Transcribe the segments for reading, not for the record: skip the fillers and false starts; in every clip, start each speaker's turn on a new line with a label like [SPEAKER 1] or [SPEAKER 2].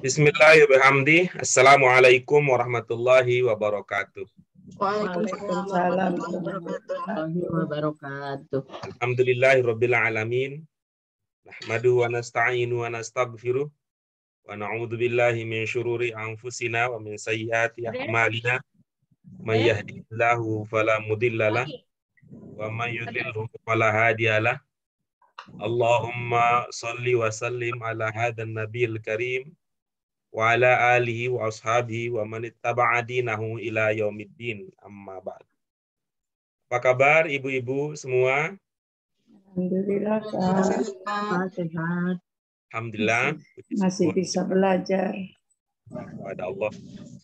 [SPEAKER 1] Bismillahirrahmanirrahim. Assalamualaikum warahmatullahi wabarakatuh.
[SPEAKER 2] Waalaikumsalam warahmatullahi wabarakatuh.
[SPEAKER 1] Alhamdulillahirabbil alamin. Nahmaduhu wa nasta'inu wa nastaghfiruh wa na'udzu billahi min syururi anfusina wa min sayyiati a'malina. May yahdihillahu fala mudhillalah wa may yudlilhu fala hadiyalah. Allahumma shalli wa sallim ala hadzal nabiyil karim wa ala alihi wa ashabihi wa man ittaba'a dinahu ila yaumiddin, amma ba'd. Apa kabar ibu-ibu semua?
[SPEAKER 2] Alhamdulillah, sehat.
[SPEAKER 1] Alhamdulillah
[SPEAKER 2] Masih bisa belajar.
[SPEAKER 1] kepada Allah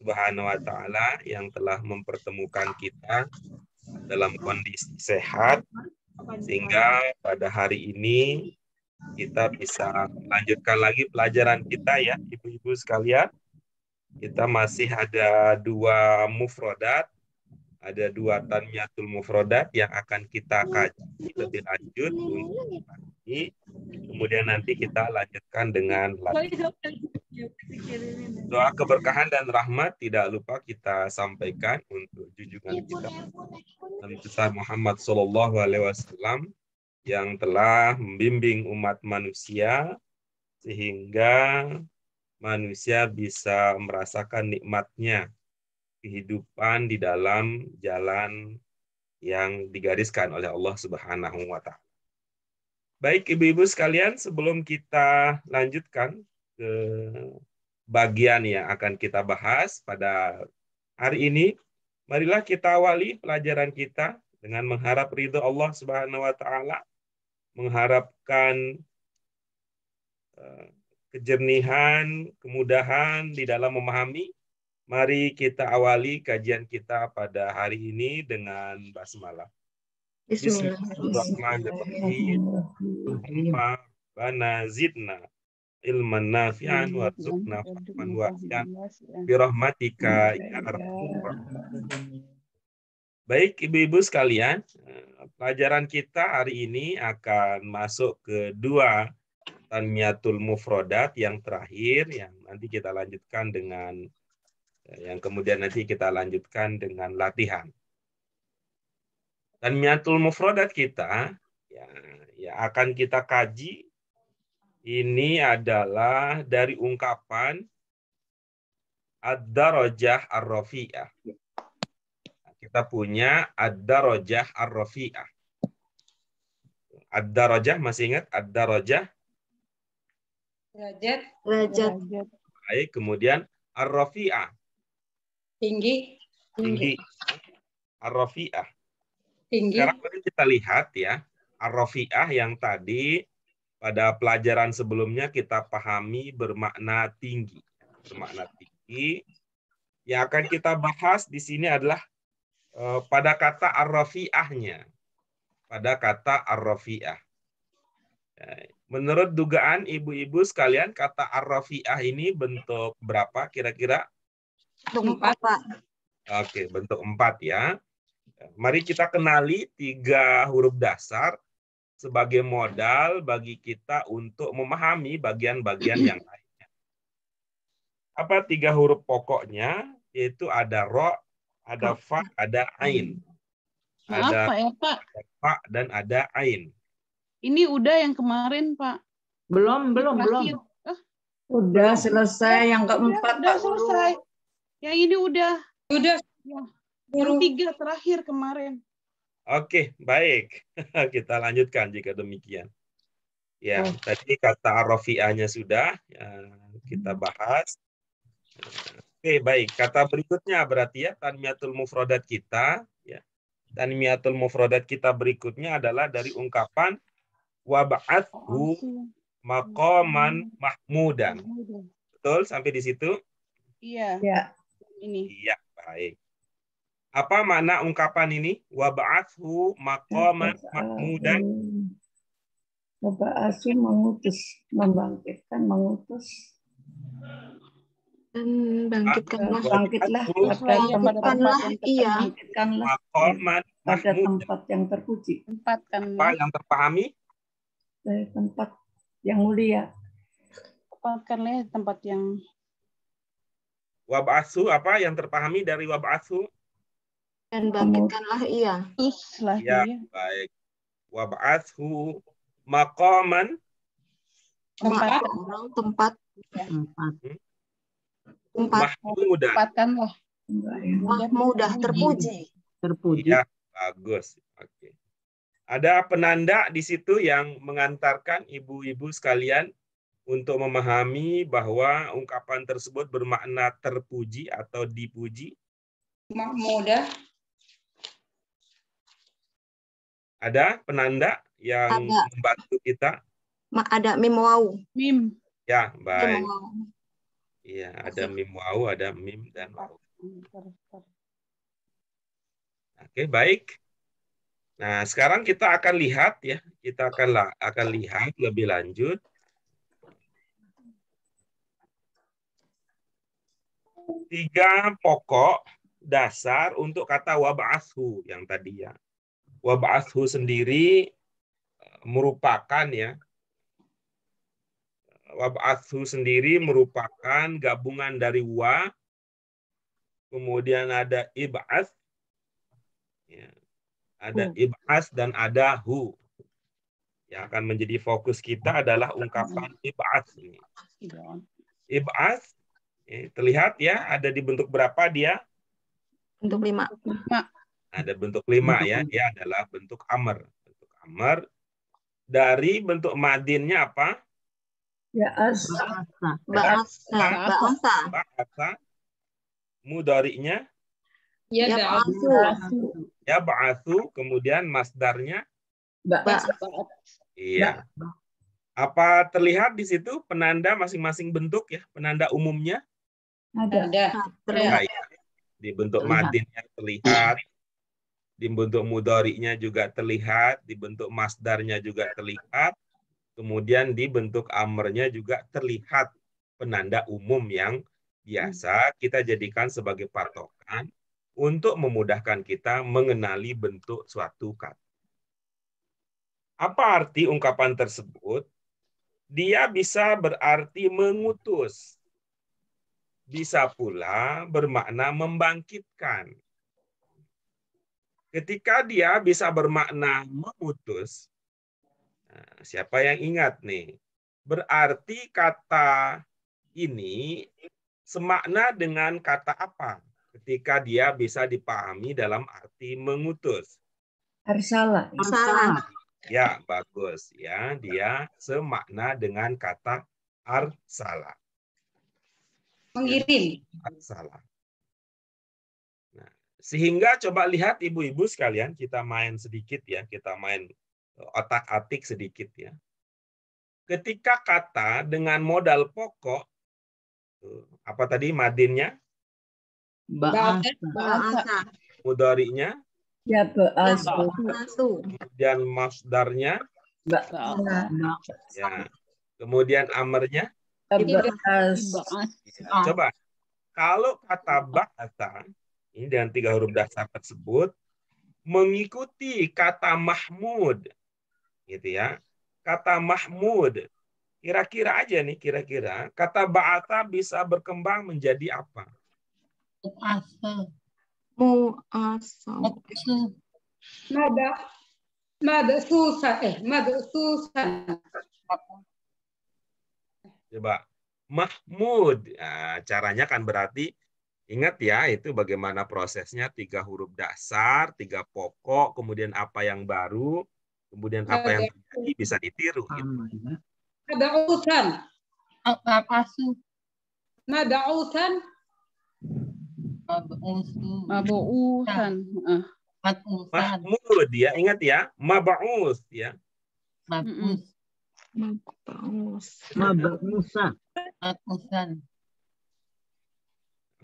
[SPEAKER 1] Subhanahu wa taala yang telah mempertemukan kita dalam kondisi sehat sehingga pada hari ini kita bisa melanjutkan lagi pelajaran kita ya ibu-ibu sekalian. Kita masih ada 2 mufrodat, ada 2 tanmiyatul mufrodat yang akan kita kaji lebih lanjut untuk ini. Kemudian nanti kita lanjutkan dengan latihan. Doa keberkahan dan rahmat tidak lupa kita sampaikan untuk junjungan kita Nabi besar Muhammad SAW yang telah membimbing umat manusia sehingga manusia bisa merasakan nikmatnya kehidupan di dalam jalan yang digariskan oleh Allah Subhanahu wa taala. Baik ibu-ibu sekalian, sebelum kita lanjutkan ke bagian yang akan kita bahas pada hari ini, marilah kita awali pelajaran kita dengan mengharap ridho Allah Subhanahu wa taala, mengharapkan kejernihan, kemudahan di dalam memahami. Mari kita awali kajian kita pada hari ini dengan basmalah. Bismillahirrahmanirrahim. Rabbana zidna ilman nafi'an warzuqna fahman wasi'an birahmatika ya arhamar rahimin. Baik ibu-ibu sekalian, pelajaran kita hari ini akan masuk ke 2 tanmiyatul mufrodat yang terakhir yang nanti kita lanjutkan dengan yang kemudian nanti kita lanjutkan dengan latihan. Tanmiyatul mufrodat kita ya akan kita kaji ini adalah dari ungkapan ad-darajah ar-rafi'ah. Kita punya ad-darajah ar-rafi'ah. Ad-darajah masih ingat ad-darajah?
[SPEAKER 3] Derajat.
[SPEAKER 1] Baik, kemudian ar-rafi'ah.
[SPEAKER 3] Tinggi.
[SPEAKER 1] Ar-rafi'ah.
[SPEAKER 3] Tinggi.
[SPEAKER 1] Sekarang mari kita lihat ya, ar-rafi'ah yang tadi pada pelajaran sebelumnya kita pahami bermakna tinggi. Bermakna tinggi. Yang akan kita bahas di sini adalah pada kata ar-rafi'ahnya. Pada kata ar-rafi'ah. Menurut dugaan ibu-ibu sekalian, kata ar-rafi'ah ini bentuk berapa kira-kira?
[SPEAKER 3] Bentuk 4, Pak.
[SPEAKER 1] Oke, bentuk 4 ya. Mari kita kenali 3 huruf dasar sebagai modal bagi kita untuk memahami bagian-bagian yang lainnya. Apa 3 huruf pokoknya? Yaitu ada ro, ada fa, ada ain. Ada
[SPEAKER 4] Pak?
[SPEAKER 1] fa dan ada ain.
[SPEAKER 4] Ini udah yang kemarin, Pak.
[SPEAKER 2] Belum. Udah selesai yang keempat,
[SPEAKER 4] udah
[SPEAKER 2] Pak.
[SPEAKER 4] Selesai. Yang ini udah.
[SPEAKER 3] Udah.
[SPEAKER 4] Ya. Yang 3 terakhir kemarin.
[SPEAKER 1] Oke, baik. Kita lanjutkan jika demikian. Ya, tadi kata ar-rafi'ahnya sudah kita bahas. Oke, baik. Kata berikutnya berarti ya tanmiyatul mufradat kita, ya. Tanmiyatul mufradat kita berikutnya adalah dari ungkapan wa ba'athu maqaman mahmudan. Betul sampai di situ?
[SPEAKER 4] Iya.
[SPEAKER 2] Ya.
[SPEAKER 4] Ini.
[SPEAKER 1] Iya, baik. Apa makna ungkapan ini? Wa ba'athu maqaman mahmudan.
[SPEAKER 2] Wa ba'athu mengutus, membangkitkan, mengutus.
[SPEAKER 3] Dan bangkitkanlah.
[SPEAKER 2] Bangkitlah pada tempat yang terpuji.
[SPEAKER 1] Apa yang terpahami?
[SPEAKER 2] Dari tempat yang mulia.
[SPEAKER 4] Tempatkanlah tempat yang
[SPEAKER 1] Wab'atsu apa yang terpahami dari wab'atsu?
[SPEAKER 3] Dan bangkitkanlah ia.
[SPEAKER 4] Teruslah
[SPEAKER 1] Ya,
[SPEAKER 4] dia.
[SPEAKER 1] baik. Wab'atsu maqaman
[SPEAKER 3] Tempat orang, tempat
[SPEAKER 1] mahmuda.
[SPEAKER 4] Tempatkanlah.
[SPEAKER 3] mudah terpuji.
[SPEAKER 1] Iya, bagus. Oke. Ada penanda di situ yang mengantarkan ibu-ibu sekalian untuk memahami bahwa ungkapan tersebut bermakna terpuji atau dipuji.
[SPEAKER 3] Mudah.
[SPEAKER 1] Ada penanda yang
[SPEAKER 3] Ada.
[SPEAKER 1] membantu kita?
[SPEAKER 3] Ada mim waw.
[SPEAKER 4] Mim.
[SPEAKER 1] Ya,
[SPEAKER 3] Mim
[SPEAKER 1] baik.
[SPEAKER 3] waw.
[SPEAKER 1] Iya, ada mim waw, ada mim dan waw. Oke, baik. Nah, sekarang kita akan lihat ya, kita akan lihat lebih lanjut. Tiga pokok dasar untuk kata wab'athu yang tadi ya. Wab'athu sendiri merupakan ya, wab'athu sendiri merupakan gabungan dari wa, kemudian ada ib'ats, ya, ada ib'ats dan ada hu. Yang akan menjadi fokus kita adalah ungkapan ib'ats ini. Ib'ats terlihat ya, ada di bentuk berapa dia?
[SPEAKER 3] Bentuk 5.
[SPEAKER 1] Ada bentuk 5 ya, dia adalah bentuk amr. Bentuk amr. Dari bentuk madinnya apa?
[SPEAKER 3] Bahasa.
[SPEAKER 1] Mudhari'nya
[SPEAKER 3] Ya
[SPEAKER 1] ba'atsu, kemudian masdarnya iya.
[SPEAKER 2] Ba.
[SPEAKER 1] Apa terlihat di situ penanda masing-masing bentuk ya, penanda umumnya?
[SPEAKER 2] Ada.
[SPEAKER 3] Terlihat.
[SPEAKER 1] Ya. Di bentuk madinnya terlihat, di bentuk mudhari'nya juga terlihat, di bentuk masdarnya juga terlihat, kemudian di bentuk amrnya juga terlihat penanda umum yang biasa kita jadikan sebagai patokan untuk memudahkan kita mengenali bentuk suatu kata. Apa arti ungkapan tersebut? Dia bisa berarti mengutus. Bisa pula bermakna membangkitkan. Ketika dia bisa bermakna mengutus, siapa yang ingat nih? Berarti kata ini semakna dengan kata apa? Ketika dia bisa dipahami dalam arti mengutus.
[SPEAKER 2] Arsala.
[SPEAKER 1] Ya, bagus ya. Dia semakna dengan kata arsala.
[SPEAKER 3] Mengirim.
[SPEAKER 1] Arsala. Nah, sehingga coba lihat ibu-ibu sekalian, kita main sedikit ya, kita main otak-atik sedikit ya. Ketika kata dengan modal pokok, apa tadi madinnya?
[SPEAKER 3] Bahasa.
[SPEAKER 1] Mudhari'nya?
[SPEAKER 2] Ya ba'atsu.
[SPEAKER 1] Kemudian masdarnya? Ya. Kemudian amarnya? Coba, kalau kata ba'atsa ini dengan 3 huruf dasar tersebut mengikuti kata mahmud, gitu ya. Kata mahmud, kira-kira aja nih, kira-kira kata ba'atsa bisa berkembang menjadi apa?
[SPEAKER 3] Madsusan.
[SPEAKER 1] Coba, mahmud. Nah, caranya kan berarti ingat ya, itu bagaimana prosesnya, 3 huruf dasar, 3 pokok, kemudian apa yang baru, kemudian apa yang terjadi bisa ditiru. Gitu.
[SPEAKER 3] Madausan. Madausan.
[SPEAKER 4] Mabu'usan.
[SPEAKER 1] Mahmud ya, ingat ya, mab'us ya.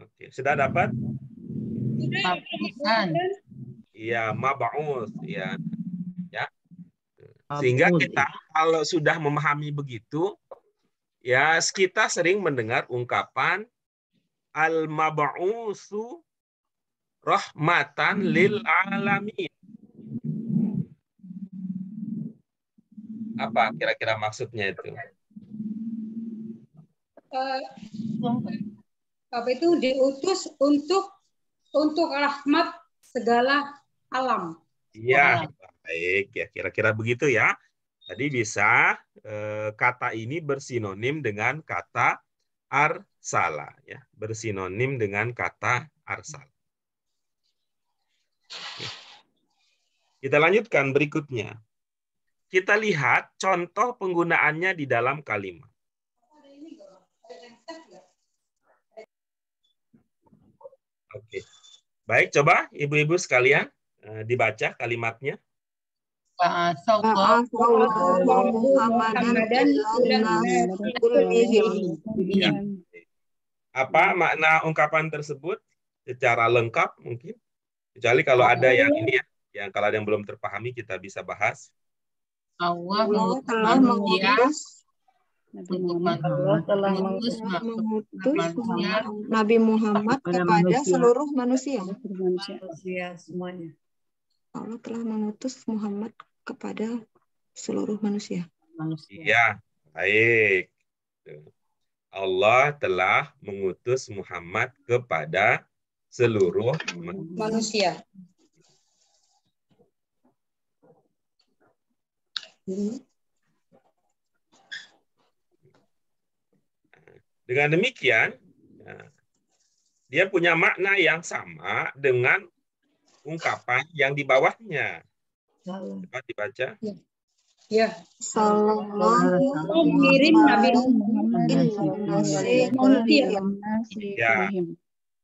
[SPEAKER 1] Oke, sudah dapat? Iya, mab'us ya. Ya. Sehingga kita kalau sudah memahami begitu, ya kita sering mendengar ungkapan al-mab'usu rahmatan lil alamin. Apa kira-kira maksudnya itu?
[SPEAKER 3] Apa itu diutus untuk rahmat segala alam.
[SPEAKER 1] Iya, baik ya. Kira-kira begitu ya. Tadi bisa kata ini bersinonim dengan kata arsala ya, bersinonim dengan kata arsal. Oke. Kita lanjutkan berikutnya. Kita lihat contoh penggunaannya di dalam kalimat. Oke. Baik, coba ibu-ibu sekalian dibaca kalimatnya. Ya. Apa makna ungkapan tersebut secara lengkap mungkin? Kecuali kalau ada yang ini ya, yang kalau ada yang belum terpahami kita bisa bahas.
[SPEAKER 5] Allah telah mengutus Nabi Muhammad kepada seluruh manusia.
[SPEAKER 2] Manusia semuanya.
[SPEAKER 5] Allah telah mengutus Muhammad kepada seluruh manusia.
[SPEAKER 1] Iya, baik. Allah telah mengutus Muhammad kepada seluruh
[SPEAKER 3] Manusia.
[SPEAKER 1] Dengan demikian, dia punya makna yang sama dengan ungkapan yang di bawahnya. Coba dibaca.
[SPEAKER 3] Ya.
[SPEAKER 5] Sallallahu
[SPEAKER 3] Mengirim Nabi
[SPEAKER 1] Ya.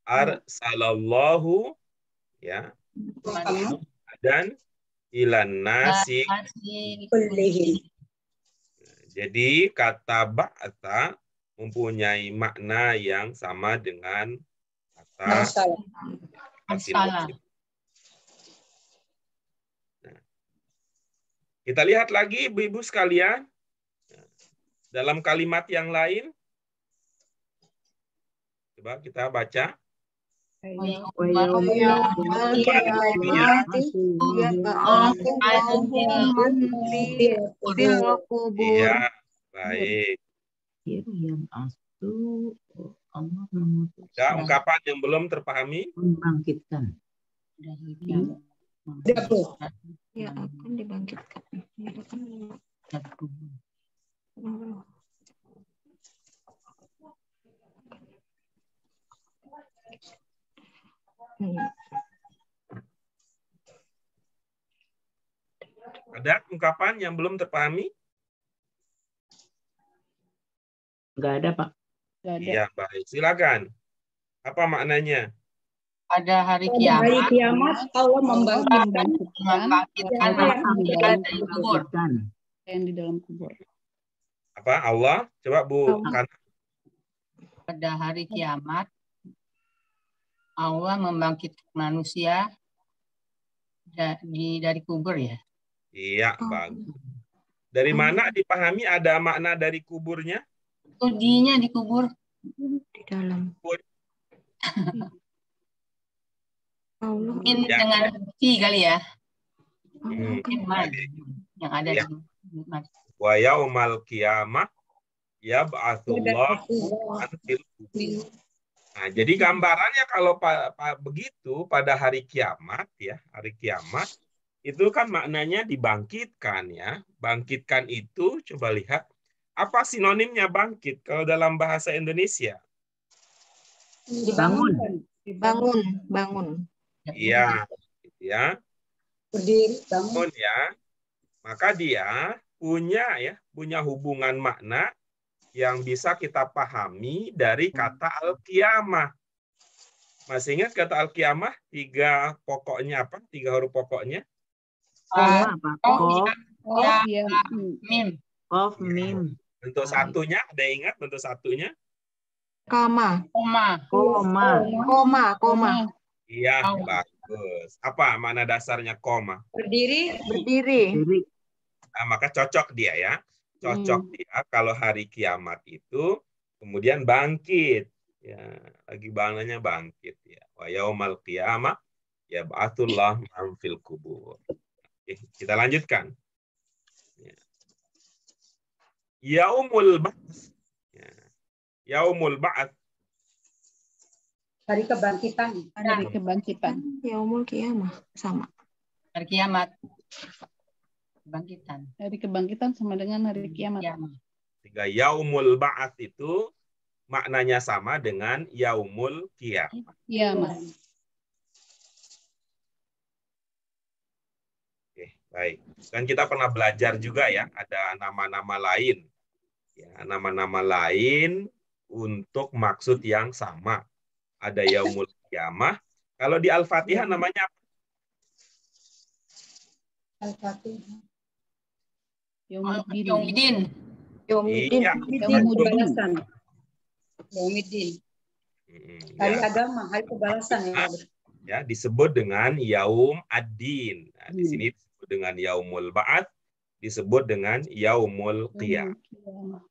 [SPEAKER 1] Arsalallahu ya dan ilan nasi. Jadi kata ba'ata mempunyai makna yang sama dengan kata arsala. Kita lihat lagi ibu-ibu sekalian dalam kalimat yang lain. Coba kita baca. Iya, baik. Ada ungkapan yang belum terpahami?
[SPEAKER 6] Membangkitkan.
[SPEAKER 5] Ya akan dibangkitkan.
[SPEAKER 1] Ada ungkapan yang belum terpahami?
[SPEAKER 6] Enggak ada, Pak.
[SPEAKER 1] Iya, baik. Silakan. Apa maknanya?
[SPEAKER 7] Pada hari kiamat
[SPEAKER 3] Allah membangkitkan
[SPEAKER 4] yang di dalam kubur.
[SPEAKER 1] Apa Allah? Coba Bu Kana.
[SPEAKER 7] Pada hari kiamat Allah membangkitkan manusia dari kubur ya.
[SPEAKER 1] Iya, bagus. Dari mana dipahami ada makna dari kuburnya?
[SPEAKER 7] Ujinya di kubur.
[SPEAKER 5] Di dalam.
[SPEAKER 7] Mungkin dengan bukti kali ya. Yang ada
[SPEAKER 1] ya.
[SPEAKER 7] di
[SPEAKER 1] Wa yaumal qiyamah yab'atsullahu anfil kubur. Nah, jadi gambarannya kalau begitu pada hari kiamat ya, hari kiamat itu kan maknanya dibangkitkan ya. Bangkitkan itu coba lihat apa sinonimnya bangkit kalau dalam bahasa Indonesia?
[SPEAKER 5] Bangun.
[SPEAKER 1] Iya, ya.
[SPEAKER 3] Berdiri,
[SPEAKER 1] bangun ya. Maka dia punya hubungan makna yang bisa kita pahami dari kata al-qiyamah. Masih ingat kata al-qiyamah? 3 pokoknya apa? 3 huruf pokoknya?
[SPEAKER 6] Mim.
[SPEAKER 1] Bentuk satunya, ada yang ingat bentuk satunya?
[SPEAKER 5] Koma.
[SPEAKER 1] Iya, bagus. Apa makna dasarnya koma?
[SPEAKER 3] Berdiri.
[SPEAKER 1] Nah, maka cocok dia ya. Cocok dia kalau hari kiamat itu kemudian bangkit. Ya, lagi bangunnya bangkit ya. Wa yaumal qiyamah yab'atsullahu man fil kubur. Oke, kita lanjutkan. Ya. Yaumul ba'ts. Ya. Yaumul ba'ts.
[SPEAKER 3] Hari kebangkitan.
[SPEAKER 4] Hari kebangkitan.
[SPEAKER 5] Yaumul Qiyamah sama.
[SPEAKER 7] Hari kiamat. Kebangkitan.
[SPEAKER 4] Hari kebangkitan sama dengan hari kiamat.
[SPEAKER 7] Kiamat.
[SPEAKER 1] Sehingga yaumul ba'ats itu maknanya sama dengan yaumul qiyamah.
[SPEAKER 4] Kiamat.
[SPEAKER 1] Oke, baik. Dan kita pernah belajar juga ya, ada nama-nama lain. Ya, nama-nama lain untuk maksud yang sama. Ada yaumul qiyamah. Kalau di Al-Fatihah namanya apa?
[SPEAKER 3] Al-Fatihah.
[SPEAKER 4] Yaumuddin.
[SPEAKER 7] Yaumuddin.
[SPEAKER 5] Yaumuddin.
[SPEAKER 1] Iya.
[SPEAKER 3] Yaumul balasan. Yaumuddin. Hari
[SPEAKER 1] Ya,
[SPEAKER 3] agama, hari kebalasan ya.
[SPEAKER 1] ya, disebut dengan yaum ad-din. Nah, di sini disebut dengan yaumul ba'ats, disebut dengan yaumul qiyamah.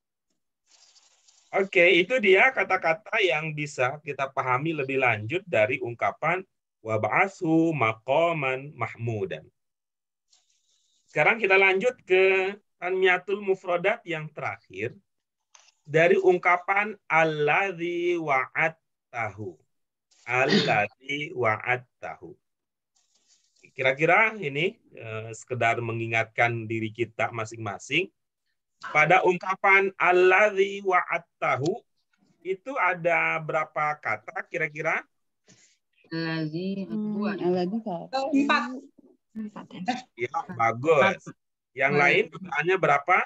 [SPEAKER 1] Oke, itu dia kata-kata yang bisa kita pahami lebih lanjut dari ungkapan wa ba'athu maqaman mahmudan. Sekarang kita lanjut ke tanmiyatul mufradat yang terakhir dari ungkapan alladzi wa'adtahu. Alladzi wa'adtahu. Kira-kira ini sekedar mengingatkan diri kita masing-masing. Pada ungkapan alladzi wa'adtahu itu ada berapa kata kira-kira?
[SPEAKER 7] Alladzi dua.
[SPEAKER 4] Alladzi satu.
[SPEAKER 3] 4.
[SPEAKER 1] Ya, bagus. Yang lain pertanyaannya berapa?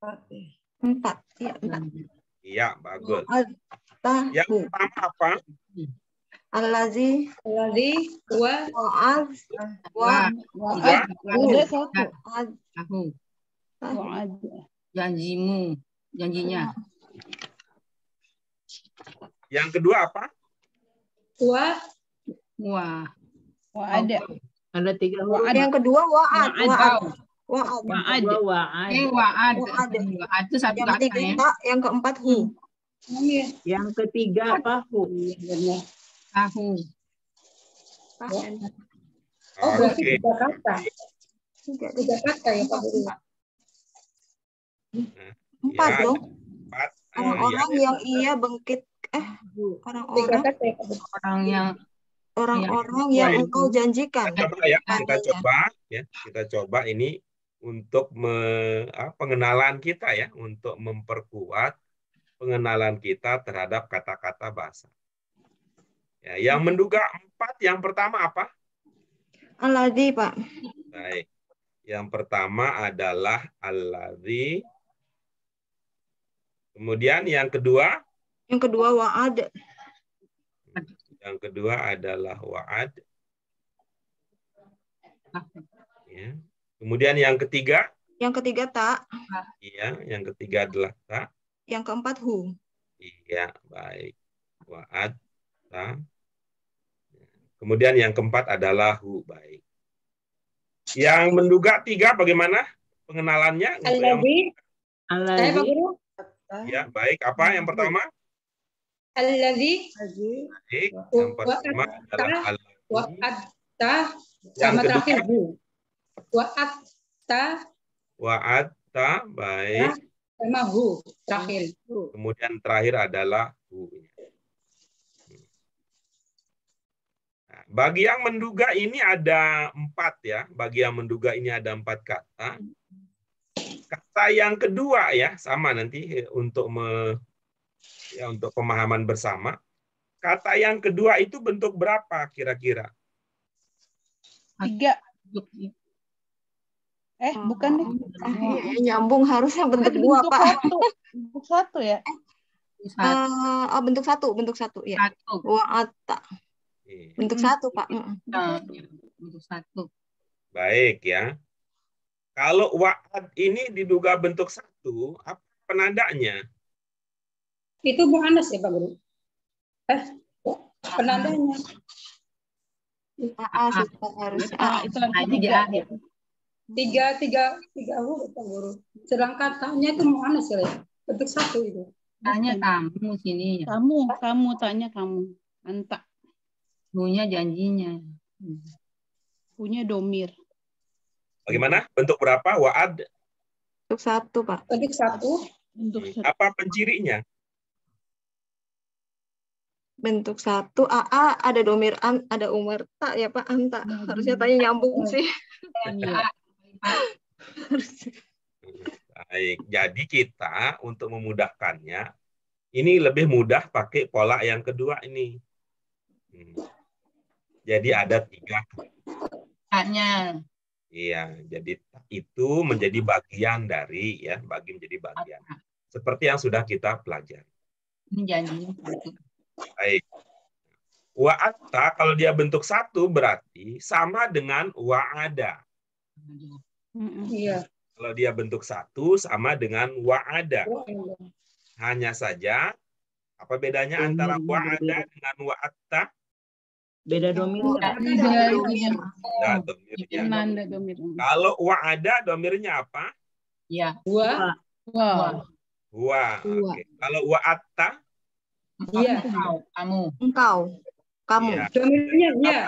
[SPEAKER 5] 4. Ya, 4.
[SPEAKER 1] Iya, bagus.
[SPEAKER 5] Tahu.
[SPEAKER 1] Yang pertama apa?
[SPEAKER 5] Allazi
[SPEAKER 3] Wa
[SPEAKER 5] wa'ad
[SPEAKER 4] Wa'ad. Ada satu.
[SPEAKER 7] Tahu.
[SPEAKER 4] Wa'ad.
[SPEAKER 7] Janjimu. Janjinya.
[SPEAKER 1] Yang kedua apa?
[SPEAKER 3] wa
[SPEAKER 7] Wah.
[SPEAKER 4] Wa'ad.
[SPEAKER 6] Ada 3 huruf.
[SPEAKER 5] Yang kedua wa'ad.
[SPEAKER 7] Wa'ad.
[SPEAKER 5] Wa'ad.
[SPEAKER 4] Wa'ad.
[SPEAKER 6] Wa'ad.
[SPEAKER 7] Wa'ad.
[SPEAKER 5] Wa'ad.
[SPEAKER 7] Wa'ad itu satu
[SPEAKER 5] Yang
[SPEAKER 7] kata
[SPEAKER 5] ketiga
[SPEAKER 7] ya.
[SPEAKER 5] tak, yang keempat hu.
[SPEAKER 6] Yang ketiga apa? Hu.
[SPEAKER 7] Tahu.
[SPEAKER 3] Oh, berarti
[SPEAKER 1] Oke.
[SPEAKER 3] 3 kata. 3 kata ya Pak Guru.
[SPEAKER 5] 4
[SPEAKER 1] Ya,
[SPEAKER 5] dong.
[SPEAKER 1] 4.
[SPEAKER 5] Orang-orang yang ia bengkit.
[SPEAKER 3] 3
[SPEAKER 5] Orang-orang
[SPEAKER 3] kata ya Pak Guru.
[SPEAKER 5] orang-orang yang engkau janjikan.
[SPEAKER 1] Coba ya, kita coba ini untuk pengenalan kita ya, untuk memperkuat pengenalan kita terhadap kata-kata bahasa. Ya, yang menduga 4, yang pertama apa?
[SPEAKER 5] Alladzi, Pak.
[SPEAKER 1] Baik. Yang pertama adalah alladzi. Kemudian yang kedua?
[SPEAKER 5] Yang kedua wa'ad.
[SPEAKER 1] Yang kedua adalah wa'ad. Ya. Kemudian yang ketiga?
[SPEAKER 5] Yang ketiga tak.
[SPEAKER 1] Iya, yang ketiga adalah ta.
[SPEAKER 5] Yang keempat hu.
[SPEAKER 1] Iya, baik. Wa'ad, ta. Kemudian yang keempat adalah hu, baik. Yang menduga 3 bagaimana pengenalannya?
[SPEAKER 3] Alladzi. Saya Pak Guru.
[SPEAKER 1] Ya, baik. Apa yang pertama?
[SPEAKER 3] Alladzi
[SPEAKER 1] Baik. Yang pertama adalah alladzi.
[SPEAKER 3] wa'adta
[SPEAKER 1] Yang
[SPEAKER 3] sama
[SPEAKER 1] kedua?
[SPEAKER 3] terakhir hu. Wa'adta
[SPEAKER 1] Wa'adta, baik.
[SPEAKER 3] sama hu terakhir.
[SPEAKER 1] Kemudian terakhir adalah hu. Nah, bagi yang menduga ini ada 4 ya. Bagi yang menduga ini ada 4 kata. Kata yang kedua ya, sama nanti untuk untuk pemahaman bersama. Kata yang kedua itu bentuk berapa kira-kira?
[SPEAKER 4] 3. Bukan deh.
[SPEAKER 5] Nyambung harusnya bentuk dua,
[SPEAKER 4] Bentuk
[SPEAKER 5] Pak.
[SPEAKER 4] satu. Bentuk satu ya.
[SPEAKER 5] Bentuk satu ya.
[SPEAKER 7] Satu.
[SPEAKER 5] Wa'atta. Bentuk satu, Pak.
[SPEAKER 7] Untuk satu.
[SPEAKER 1] Baik ya. Kalau wa'ad ini diduga bentuk satu, apa penandanya?
[SPEAKER 3] Itu mu'annas ya Pak Guru. Penandanya.
[SPEAKER 5] Harusnya.
[SPEAKER 4] Itu harus
[SPEAKER 7] Ada di
[SPEAKER 4] 3.
[SPEAKER 7] akhir.
[SPEAKER 3] Tiga huruf Pak Guru. Sedangkan katanya itu mu'annas ya. Bentuk satu itu.
[SPEAKER 7] Tanya kamu sini.
[SPEAKER 4] Kamu tanya kamu. Anta.
[SPEAKER 7] Punya janjinya.
[SPEAKER 4] Punya domir.
[SPEAKER 1] Bagaimana? Bentuk berapa? Wa'ad.
[SPEAKER 5] Bentuk satu, Pak.
[SPEAKER 3] Bentuk satu.
[SPEAKER 4] Bentuk satu.
[SPEAKER 1] Apa pencirinya?
[SPEAKER 5] bentuk satu. AA ada domir ada Umar tak ya Pak anta. Harusnya tanya nyambung sih.
[SPEAKER 4] Iya.
[SPEAKER 1] Baik, jadi kita untuk memudahkannya, ini lebih mudah pakai pola yang kedua ini. Jadi ada 3.
[SPEAKER 7] Haknya.
[SPEAKER 1] Iya, jadi itu menjadi bagian dari menjadi bagian. Seperti yang sudah kita pelajari.
[SPEAKER 7] Ini janjinya.
[SPEAKER 1] Baik. Wa'atta kalau dia bentuk 1 berarti sama dengan wa'ada.
[SPEAKER 3] Iya.
[SPEAKER 1] Kalau dia bentuk 1 sama dengan wa'ada. Hanya saja apa bedanya antara wa'ada dengan wa'atta?
[SPEAKER 6] Beda domirnya.
[SPEAKER 1] Nah, domirnya.
[SPEAKER 4] Nanda domir.
[SPEAKER 1] Kalau wa'ada domirnya apa?
[SPEAKER 7] Ya.
[SPEAKER 3] Dua.
[SPEAKER 4] Wow.
[SPEAKER 1] Huwa. Oke. Kalau wa'atta?
[SPEAKER 3] Iya.
[SPEAKER 7] Kamu.
[SPEAKER 5] Engkau. Kamu.
[SPEAKER 1] Iya.
[SPEAKER 3] Domirnya iya.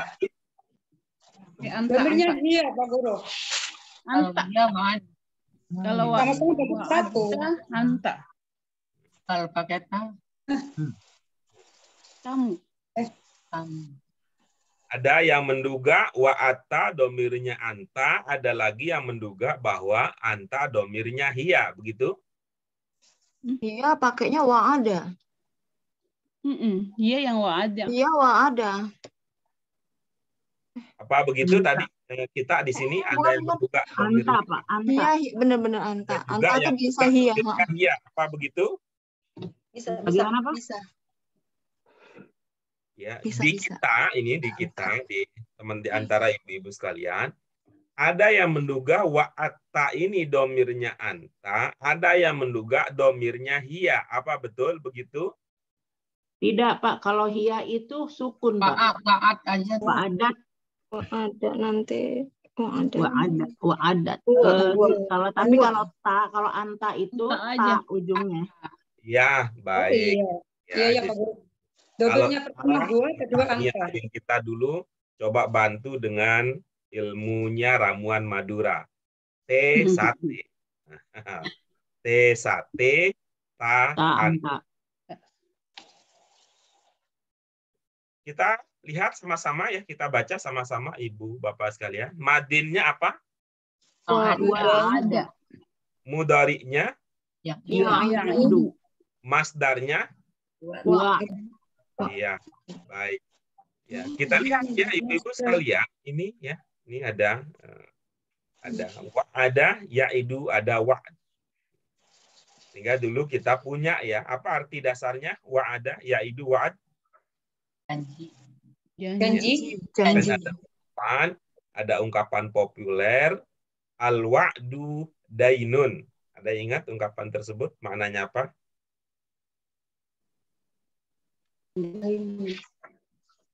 [SPEAKER 4] Anta.
[SPEAKER 3] Domirnya iya Pak Guru.
[SPEAKER 7] Kalau
[SPEAKER 4] Anta.
[SPEAKER 7] dia ma'ad.
[SPEAKER 4] Kalau
[SPEAKER 3] Sama-sama bentuk 1.
[SPEAKER 4] Anta.
[SPEAKER 7] Kalau pakai ta.
[SPEAKER 4] Kamu.
[SPEAKER 7] Kamu.
[SPEAKER 1] Ada yang menduga wa'atta domirnya anta, ada lagi yang menduga bahwa anta domirnya hiya, begitu?
[SPEAKER 5] Iya pakainya wa'ada.
[SPEAKER 4] Iya yang wa'ada.
[SPEAKER 5] Iya wa'ada.
[SPEAKER 1] Apa begitu tadi kita di sini ada yang menduga
[SPEAKER 6] Anta
[SPEAKER 1] domirnya
[SPEAKER 6] Pak, anta.
[SPEAKER 5] Iya benar-benar anta.
[SPEAKER 1] dan juga
[SPEAKER 5] Anta tuh
[SPEAKER 1] yang
[SPEAKER 5] bisa
[SPEAKER 1] menduga
[SPEAKER 5] hiya.
[SPEAKER 1] domirnya hiya. Apa begitu?
[SPEAKER 5] Bisa
[SPEAKER 6] Bagaimana, Pak?
[SPEAKER 5] bisa.
[SPEAKER 1] Ya,
[SPEAKER 5] Bisa,
[SPEAKER 1] di
[SPEAKER 5] bisa.
[SPEAKER 1] kita di teman di antara ibu-ibu sekalian, ada yang menduga wa'atta ini domirnya anta, ada yang menduga domirnya hiya. Apa betul begitu?
[SPEAKER 6] Tidak Pak, kalau hiya itu sukun Pak.
[SPEAKER 7] Wa'at aja.
[SPEAKER 6] Wa'adat,
[SPEAKER 5] Wa'ada nanti. Wa'ada.
[SPEAKER 6] wa'adat. Kalau tapi kalau anta itu
[SPEAKER 4] Anta aja.
[SPEAKER 6] ta ujungnya.
[SPEAKER 1] Ya, baik.
[SPEAKER 3] Iya.
[SPEAKER 1] Ya,
[SPEAKER 3] Iya ya
[SPEAKER 1] jadi
[SPEAKER 3] Pak Guru. Domirnya pertama 2, kedua
[SPEAKER 1] Niat
[SPEAKER 3] anta.
[SPEAKER 1] kita dulu coba bantu dengan ilmunya ramuan Madura. T sate. T sate, ta
[SPEAKER 6] Ta
[SPEAKER 1] anta.
[SPEAKER 6] anta.
[SPEAKER 1] Kita lihat sama-sama ya, kita baca sama-sama Ibu Bapak sekalian. Madinnya apa?
[SPEAKER 4] Wa'ada.
[SPEAKER 1] Mudhari'nya,
[SPEAKER 7] Ya.
[SPEAKER 6] Iya,
[SPEAKER 4] Idu.
[SPEAKER 1] masdarnya.
[SPEAKER 6] Wa.
[SPEAKER 1] Iya, baik. Ya, kita lihat ya Ibu-ibu sekalian, ini ya, ini ada wa'ada, ya'idu, ada wa'ad. Sehingga dulu kita punya ya, apa arti dasarnya wa'ada, ya'idu, wa'ad?
[SPEAKER 7] Janji.
[SPEAKER 3] Janji.
[SPEAKER 1] Dan ada ungkapan populer al-wa'du dainun. Ada yang ingat ungkapan tersebut? Maknanya apa?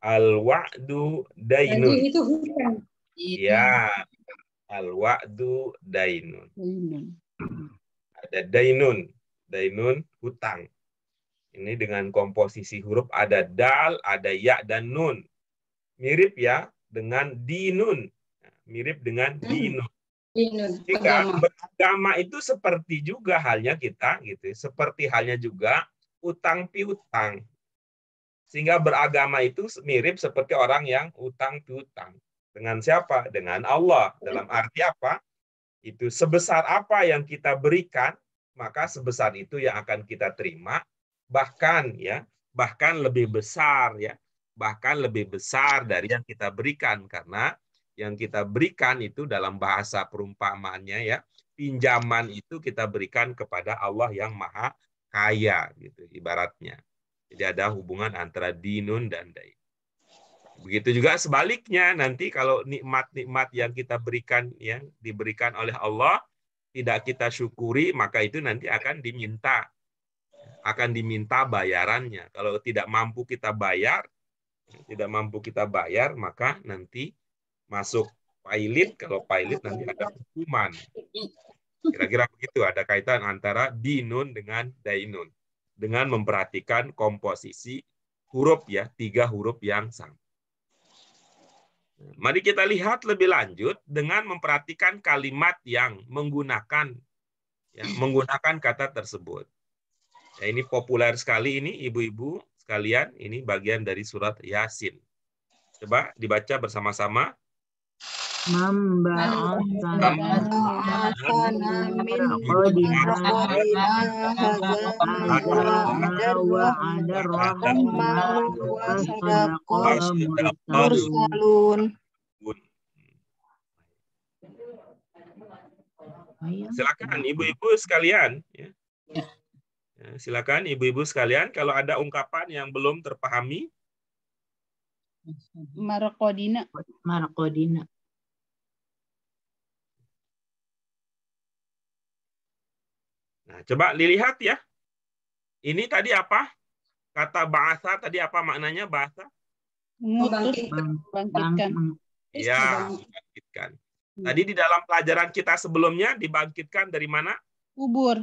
[SPEAKER 1] Al-wa'du dainun.
[SPEAKER 3] Janji itu hutang.
[SPEAKER 1] Ya, al-wa'du dainun. Ada dainun. Dainun hutang. Ini dengan komposisi huruf ada dal, ada ya dan nun. Mirip ya dengan dinun. Mirip dengan dinun. Jika beragama itu seperti juga halnya kita gitu. Seperti halnya juga utang piutang. Sehingga beragama itu mirip seperti orang yang utang piutang. Dengan siapa? Dengan Allah. Dalam arti apa? Itu sebesar apa yang kita berikan, maka sebesar itu yang akan kita terima. Bahkan lebih besar ya. Bahkan lebih besar dari yang kita berikan, karena yang kita berikan itu dalam bahasa perumpamaannya ya, pinjaman itu kita berikan kepada Allah yang maha kaya gitu ibaratnya. Jadi ada hubungan antara dinun dan dain. Begitu juga sebaliknya, nanti kalau nikmat-nikmat yang kita berikan, yang diberikan oleh Allah tidak kita syukuri, maka itu nanti akan diminta bayarannya. Kalau tidak mampu kita bayar, maka nanti masuk pailit. Kalau pailit nanti ada hukuman. Kira-kira begitu, ada kaitan antara dinun dengan dainun. Dengan memperhatikan komposisi huruf ya, 3 huruf yang sama. Mari kita lihat lebih lanjut dengan memperhatikan kalimat yang menggunakan kata tersebut. Ya, ini populer sekali ini ibu-ibu sekalian, ini bagian dari surat Yasin. Coba dibaca bersama-sama. Silakan ibu-ibu sekalian. Ya. Silakan ibu-ibu sekalian, kalau ada ungkapan yang belum terpahami.
[SPEAKER 6] Marqadina.
[SPEAKER 1] Nah, coba dilihat ya. Ini tadi apa? Kata bahasa tadi apa maknanya bahasa?
[SPEAKER 4] Mengutus, bangkitkan.
[SPEAKER 1] Ya, dibangkitkan. Tadi di dalam pelajaran kita sebelumnya dibangkitkan dari mana?
[SPEAKER 4] Kubur.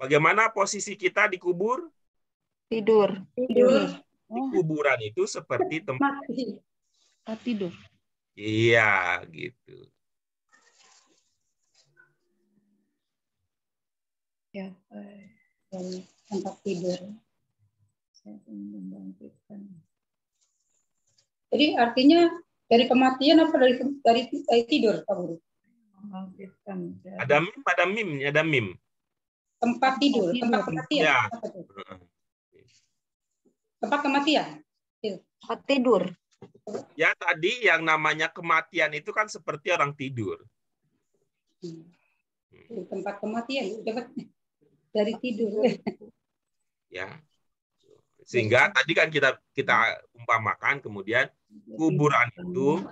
[SPEAKER 1] Bagaimana posisi kita di kubur?
[SPEAKER 5] Tidur.
[SPEAKER 1] Di kuburan itu seperti tempat
[SPEAKER 4] Tidur.
[SPEAKER 1] Iya, gitu.
[SPEAKER 3] Ya, dari tempat tidur. Jadi artinya dari kematian apa dari tidur, Pak Guru?
[SPEAKER 1] Ada mim.
[SPEAKER 3] Tempat tidur, tempat kematian.
[SPEAKER 1] Ya.
[SPEAKER 3] Apa itu? Tempat kematian.
[SPEAKER 5] Tempat tidur.
[SPEAKER 1] Ya, tadi yang namanya kematian itu kan seperti orang tidur.
[SPEAKER 3] Tempat kematian, dapat dari tidur.
[SPEAKER 1] Ya. Sehingga tadi kan kita umpamakan, kemudian kuburan itu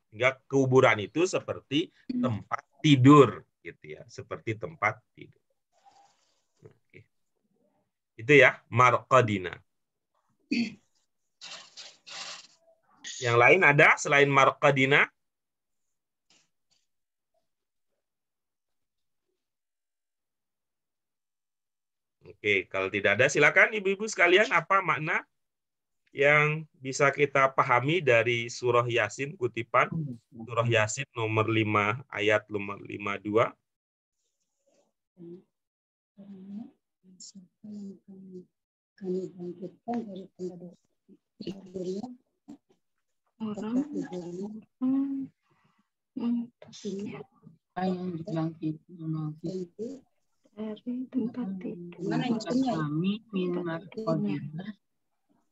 [SPEAKER 1] hingga kuburan itu seperti tempat tidur, gitu ya, seperti tempat tidur. Oke. Itu ya, marqadina. Yang lain ada selain marqadina? Oke, kalau tidak ada silakan ibu-ibu sekalian, apa makna yang bisa kita pahami dari surah Yasin, kutipan surah Yasin nomor 5 ayat nomor 52.
[SPEAKER 3] Kami bangkitkan dari tempat tidurnya.
[SPEAKER 7] Apa yang dibangkitkan
[SPEAKER 5] Dari tempat tidur.
[SPEAKER 3] Mana yang punya?
[SPEAKER 7] kami min marqadina.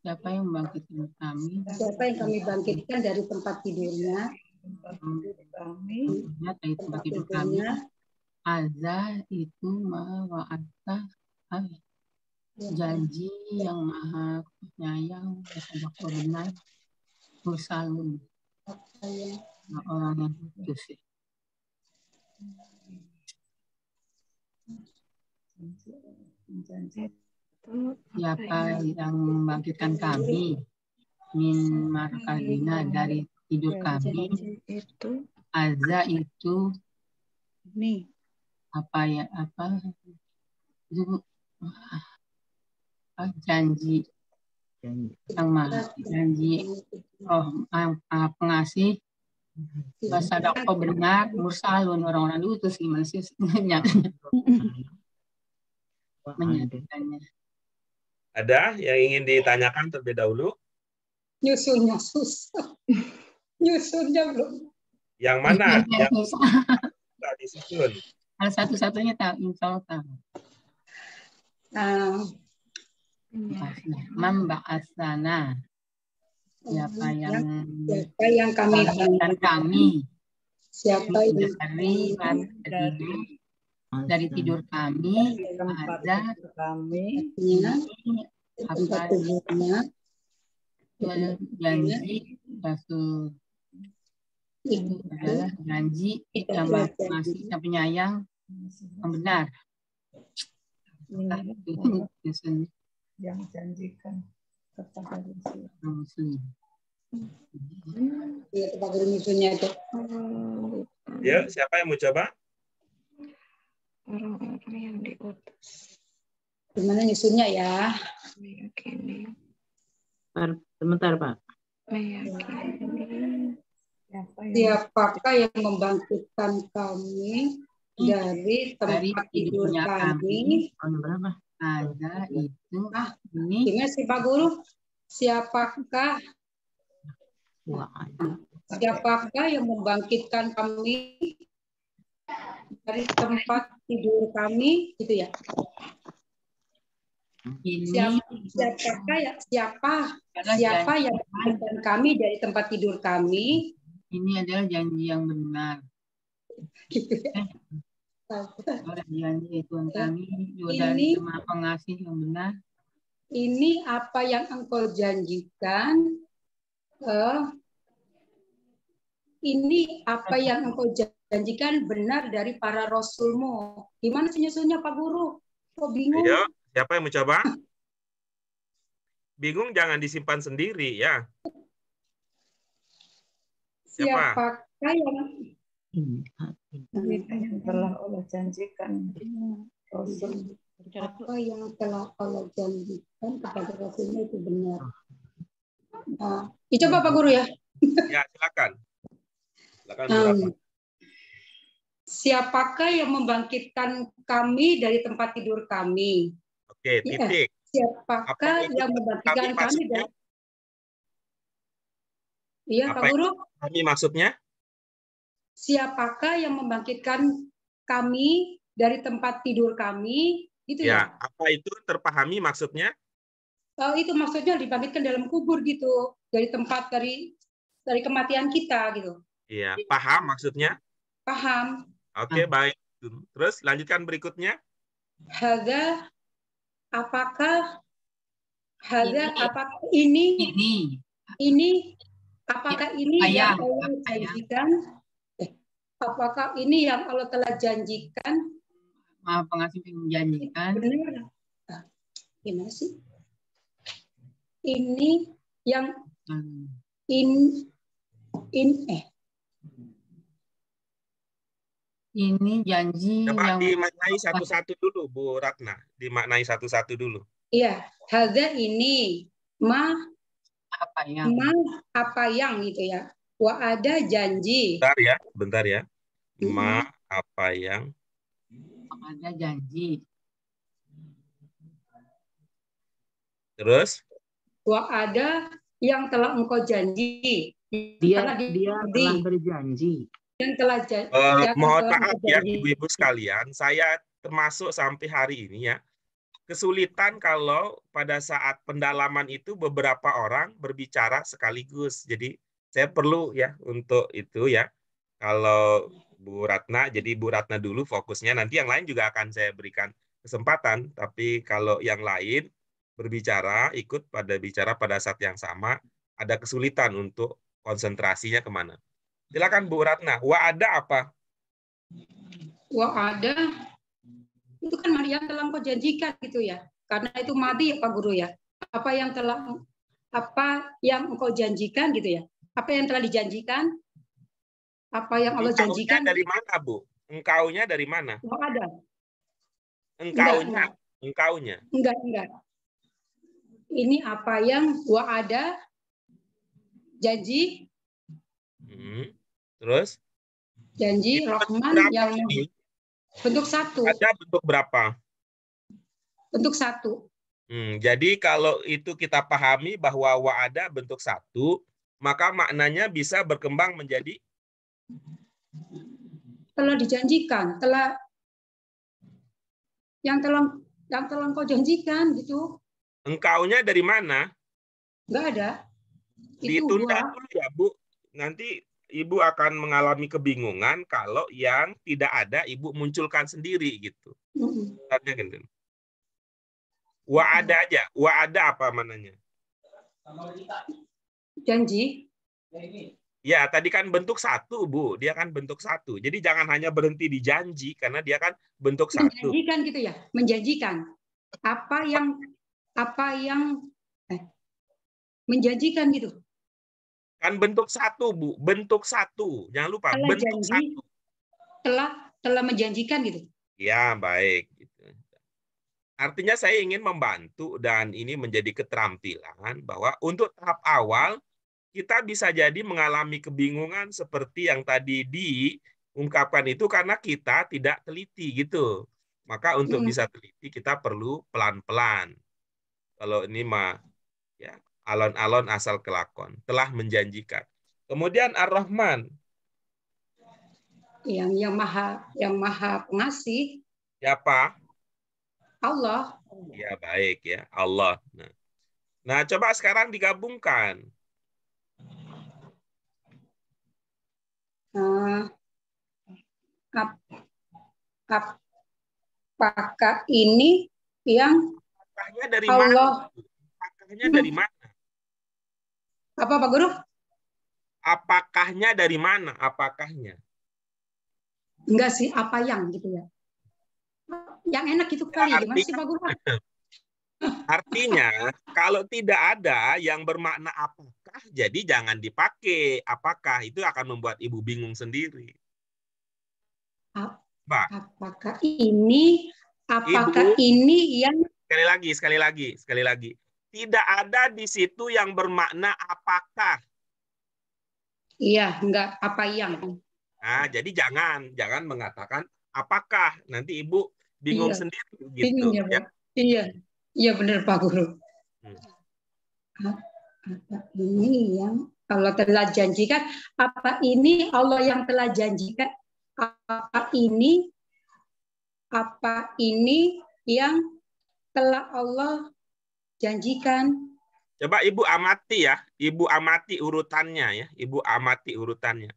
[SPEAKER 7] Siapa yang membangkitkan kami?
[SPEAKER 3] Siapa yang kami bangkitkan dari tempat tidurnya?
[SPEAKER 7] Dari tempat tidur kami. Azza itu ma wa'ata, janji yang maha penyayang, sadaqah benar, mursalun, orang yang putus. Siapa yang membangkitkan kami min marqadina dari tidur kami? Azza itu
[SPEAKER 4] Nih.
[SPEAKER 7] apa itu janji yang maha janji pengasih sadaqah benar mursalun orang-orang diutus gimana sih menyatakannya.
[SPEAKER 1] Ada yang ingin ditanyakan terlebih dahulu?
[SPEAKER 3] Nyusunnya susah. Nyusunnya belum.
[SPEAKER 1] Yang mana? Yang disusun.
[SPEAKER 7] Kalau satu-satunya tahu, insya Allah tahu. Memba'asana. Siapa yang
[SPEAKER 3] kami
[SPEAKER 7] bangkitkan kami?
[SPEAKER 3] Siapa yang
[SPEAKER 7] dari tidur kami? Ada
[SPEAKER 2] kami
[SPEAKER 3] tempat tidurnya
[SPEAKER 7] janji Rasul. Itu adalah janji yang masih yang penyayang yang benar.
[SPEAKER 2] yang janjikan kepada
[SPEAKER 7] Muslim.
[SPEAKER 3] Iya, tempat nyusunnya itu.
[SPEAKER 1] Ya, siapa yang mau coba?
[SPEAKER 5] Orang-orang yang diutus.
[SPEAKER 3] Gimana nyusunnya ya?
[SPEAKER 5] Meyakini.
[SPEAKER 6] Sebentar, Pak.
[SPEAKER 5] Meyakini.
[SPEAKER 3] Siapakah yang membangkitkan kami dari tempat tidur kami?
[SPEAKER 7] Berapa? Ada itu. Ini.
[SPEAKER 3] Ingat sih Pak Guru. Siapakah yang membangkitkan kami dari tempat tidur kami, gitu ya?
[SPEAKER 7] Ini.
[SPEAKER 3] Siapa yang membangkitkan kami dari tempat tidur kami?
[SPEAKER 7] Ini adalah janji yang benar. Janji Tuhan kami dari Maha Pengasih yang benar.
[SPEAKER 3] Ini apa yang engkau janjikan? Ini apa yang engkau janjikan benar dari para rasulmu. Gimana sih nyusunnya Pak Guru? Kok bingung?
[SPEAKER 1] Ayo, siapa yang mencoba? Bingung jangan disimpan sendiri ya.
[SPEAKER 3] Siapakah
[SPEAKER 2] yang telah Allah janjikan Rasul?
[SPEAKER 3] Apa yang telah Allah janjikan kepada Rasulnya itu benar. Dicoba Pak Guru ya.
[SPEAKER 1] Ya, silakan. Silakan.
[SPEAKER 3] Siapakah yang membangkitkan kami dari tempat tidur kami?
[SPEAKER 1] Oke, titik.
[SPEAKER 3] Siapakah yang membangkitkan kami dari... Iya, Pak Guru.
[SPEAKER 1] Kami maksudnya?
[SPEAKER 3] Siapakah yang membangkitkan kami dari tempat tidur kami? Gitu ya.
[SPEAKER 1] Apa itu terpahami maksudnya?
[SPEAKER 3] Itu maksudnya dibangkitkan dalam kubur gitu, dari tempat dari kematian kita gitu.
[SPEAKER 1] Iya, paham maksudnya?
[SPEAKER 3] Paham.
[SPEAKER 1] Oke, baik. Terus lanjutkan berikutnya.
[SPEAKER 3] Apakah ini apakah ini yang Allah janjikan? Apakah ini yang Allah telah janjikan?
[SPEAKER 7] Maha Pengasih menjanjikan.
[SPEAKER 3] Benar. Gimana sih? Ini yang
[SPEAKER 7] ini janji
[SPEAKER 1] coba
[SPEAKER 7] yang
[SPEAKER 1] dimaknai satu-satu dulu, Bu Ratna. Dimaknai satu-satu dulu.
[SPEAKER 3] Iya, hadza ini
[SPEAKER 7] apa yang
[SPEAKER 3] gitu ya. Wa ada janji.
[SPEAKER 1] Bentar ya. Apa yang
[SPEAKER 7] ada janji.
[SPEAKER 1] Terus?
[SPEAKER 3] Wa ada yang telah engkau janji.
[SPEAKER 6] Dia telah berjanji.
[SPEAKER 3] Yang telah
[SPEAKER 1] mohon maaf ya ibu-ibu sekalian, saya termasuk sampai hari ini ya, kesulitan kalau pada saat pendalaman itu beberapa orang berbicara sekaligus. Jadi saya perlu ya untuk itu ya. Kalau Bu Ratna, jadi Bu Ratna dulu fokusnya, nanti yang lain juga akan saya berikan kesempatan. Tapi kalau yang lain ikut bicara pada saat yang sama, ada kesulitan untuk konsentrasinya kemana. Silakan Bu Ratna. Wa ada apa?
[SPEAKER 3] Wa ada itu kan yang telah engkau janjikan gitu ya. Karena itu mati ya Pak Guru ya. Apa yang engkau janjikan gitu ya. Apa yang telah dijanjikan? Apa yang Allah janjikan?
[SPEAKER 1] Dari mana, Bu? Engkaunya dari mana?
[SPEAKER 3] Wa ada.
[SPEAKER 1] Engkaunya.
[SPEAKER 3] Enggak. Ini apa yang wa ada janji.
[SPEAKER 1] Terus?
[SPEAKER 3] Janji Rahman yang bentuk satu.
[SPEAKER 1] Ada bentuk berapa?
[SPEAKER 3] Bentuk satu.
[SPEAKER 1] Jadi kalau itu kita pahami bahwa wa ada bentuk satu, maka maknanya bisa berkembang menjadi
[SPEAKER 3] telah dijanjikan, yang telah engkau janjikan gitu.
[SPEAKER 1] Engkaunya dari mana?
[SPEAKER 3] Enggak ada.
[SPEAKER 1] Ditunda dulu ya, Bu. Nanti Ibu akan mengalami kebingungan kalau yang tidak ada Ibu munculkan sendiri gitu. Wa ada aja. Wa ada apa mananya?
[SPEAKER 3] Janji.
[SPEAKER 1] Ya, tadi kan bentuk satu, Bu. Dia kan bentuk satu. Jadi jangan hanya berhenti di janji, karena dia kan bentuk satu.
[SPEAKER 3] Menjanjikan gitu ya? Menjanjikan. Apa yang menjanjikan gitu.
[SPEAKER 1] Kan bentuk satu, Bu. Bentuk satu. Jangan lupa,
[SPEAKER 3] telah
[SPEAKER 1] bentuk
[SPEAKER 3] janji,
[SPEAKER 1] satu.
[SPEAKER 3] Telah menjanjikan gitu.
[SPEAKER 1] Ya, baik. Artinya saya ingin membantu dan ini menjadi keterampilan bahwa untuk tahap awal kita bisa jadi mengalami kebingungan seperti yang tadi diungkapkan itu karena kita tidak teliti gitu. Maka untuk bisa teliti kita perlu pelan-pelan. Kalau ini mah ya alon-alon asal kelakon, telah menjanjikan. Kemudian Ar-Rahman,
[SPEAKER 3] yang maha pengasih,
[SPEAKER 1] siapa?
[SPEAKER 3] Allah.
[SPEAKER 1] Ya baik ya, Allah. Nah, coba sekarang digabungkan.
[SPEAKER 3] Apakah ini yang
[SPEAKER 1] Apakahnya dari
[SPEAKER 3] Allah?
[SPEAKER 1] mana? Apakahnya dari mana?
[SPEAKER 3] Apa Pak Guru?
[SPEAKER 1] Apakahnya dari mana? Apakahnya?
[SPEAKER 3] Enggak sih, apa yang gitu ya. Yang enak itu kali, gimana sih Pak Guru?
[SPEAKER 1] Artinya, kalau tidak ada yang bermakna apakah, jadi jangan dipakai. Apakah itu akan membuat ibu bingung sendiri.
[SPEAKER 3] Apakah ini
[SPEAKER 1] Ibu,
[SPEAKER 3] yang
[SPEAKER 1] sekali lagi. Tidak ada di situ yang bermakna apakah.
[SPEAKER 3] Iya, enggak apa yang.
[SPEAKER 1] Nah, jadi jangan mengatakan apakah. Nanti ibu bingung sendiri gitu.
[SPEAKER 3] Bingung, ya. Iya benar Pak Guru. Apa ini yang Allah telah janjikan? Apa ini Allah yang telah janjikan? Apa ini yang telah Allah janjikan?
[SPEAKER 1] Coba ibu amati ya, ibu amati urutannya ya, ibu amati urutannya.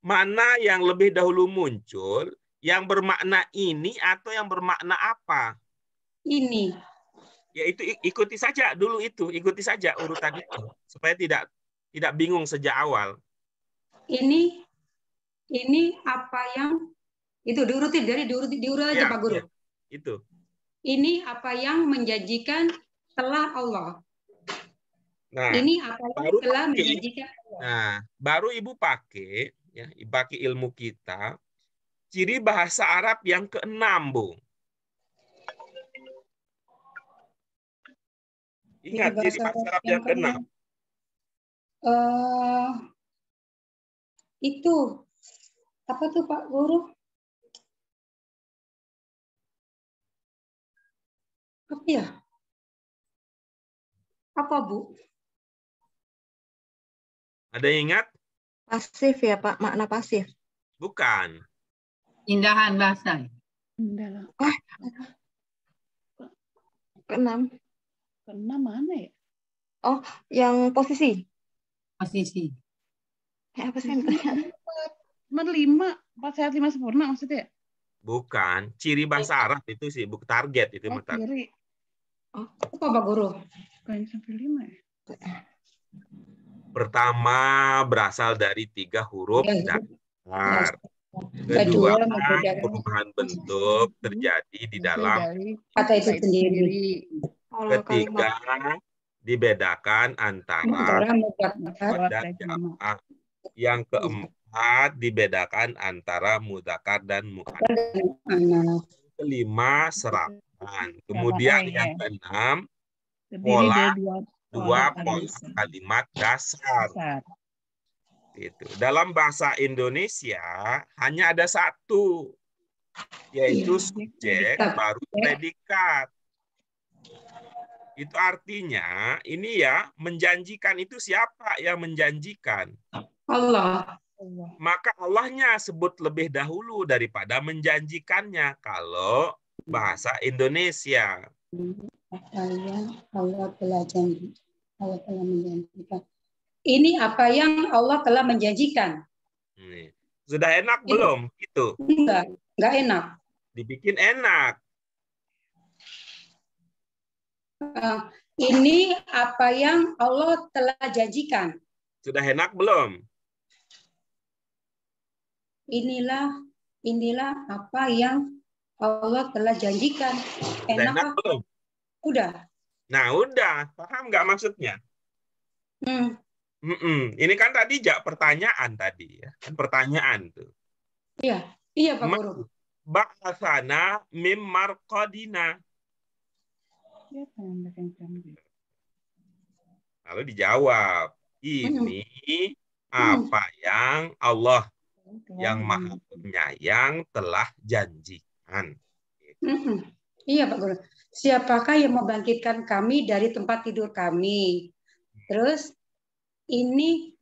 [SPEAKER 1] Mana yang lebih dahulu muncul, yang bermakna ini atau yang bermakna apa?
[SPEAKER 3] Ini.
[SPEAKER 1] Ya itu ikuti saja dulu itu, ikuti saja urutan itu supaya tidak bingung sejak awal.
[SPEAKER 3] Ini apa yang itu diurut aja Pak Guru.
[SPEAKER 1] Ya, itu.
[SPEAKER 3] Ini apa yang menjanjikan telah Allah.
[SPEAKER 1] Nah,
[SPEAKER 3] ini apa yang telah menjanjikan Allah.
[SPEAKER 1] Nah, baru ibu pakai ya, pakai ilmu kita ciri bahasa Arab yang ke-6, Bu. Ingat ciri bahasa Arab yang ke-6.
[SPEAKER 3] Itu apa tuh Pak Guru? Apa ya? Apa Bu?
[SPEAKER 1] Ada yang ingat?
[SPEAKER 5] Pasif ya Pak, makna pasif.
[SPEAKER 1] Bukan.
[SPEAKER 7] Indahan bahasa.
[SPEAKER 5] Keenam.
[SPEAKER 4] Keenam mana ya?
[SPEAKER 5] Oh, yang posisi.
[SPEAKER 7] Posisi.
[SPEAKER 5] Apa sih?
[SPEAKER 4] 5, 4 sehat 5 sempurna maksudnya?
[SPEAKER 1] Bukan. Ciri bahasa Arab itu sih, bukan target itu.
[SPEAKER 4] Kiri.
[SPEAKER 3] Apa Pak Guru?
[SPEAKER 4] Bukan sampai 5 ya?
[SPEAKER 1] Pertama berasal dari 3 huruf dasar. Kedua, perubahan bentuk terjadi di dalam
[SPEAKER 3] kata itu sendiri.
[SPEAKER 1] Ketiga, dibedakan antara mudzakkar dan jamak. Yang keempat, dibedakan antara mudzakkar dan muannats. Kelima, serapan. Kemudian yang keenam, pola dua pola kalimat dasar. Itu. Dalam bahasa Indonesia hanya ada satu, yaitu subjek baru predikat. Itu artinya ini ya, menjanjikan itu siapa yang menjanjikan?
[SPEAKER 3] Allah.
[SPEAKER 1] Maka Allahnya sebut lebih dahulu daripada menjanjikannya kalau bahasa Indonesia.
[SPEAKER 3] Allah telah janji. Allah telah menjanjikan. Ini apa yang Allah telah menjanjikan.
[SPEAKER 1] Sudah enak belum? Itu.
[SPEAKER 3] Enggak enak.
[SPEAKER 1] Dibikin enak.
[SPEAKER 3] Ini apa yang Allah telah janjikan.
[SPEAKER 1] Sudah enak belum?
[SPEAKER 3] Inilah apa yang Allah telah janjikan.
[SPEAKER 1] Enak belum?
[SPEAKER 3] Udah.
[SPEAKER 1] Nah, udah. Paham nggak maksudnya? Ini kan tadi pertanyaan tadi ya. Pertanyaan tuh.
[SPEAKER 3] Iya Pak Guru.
[SPEAKER 1] Ba'atsana mim marqadina. Lalu dijawab. ini apa yang Allah yang Maha Penyayang telah janjikan.
[SPEAKER 3] Iya Pak Guru. Siapakah yang membangkitkan kami dari tempat tidur kami? Terus ini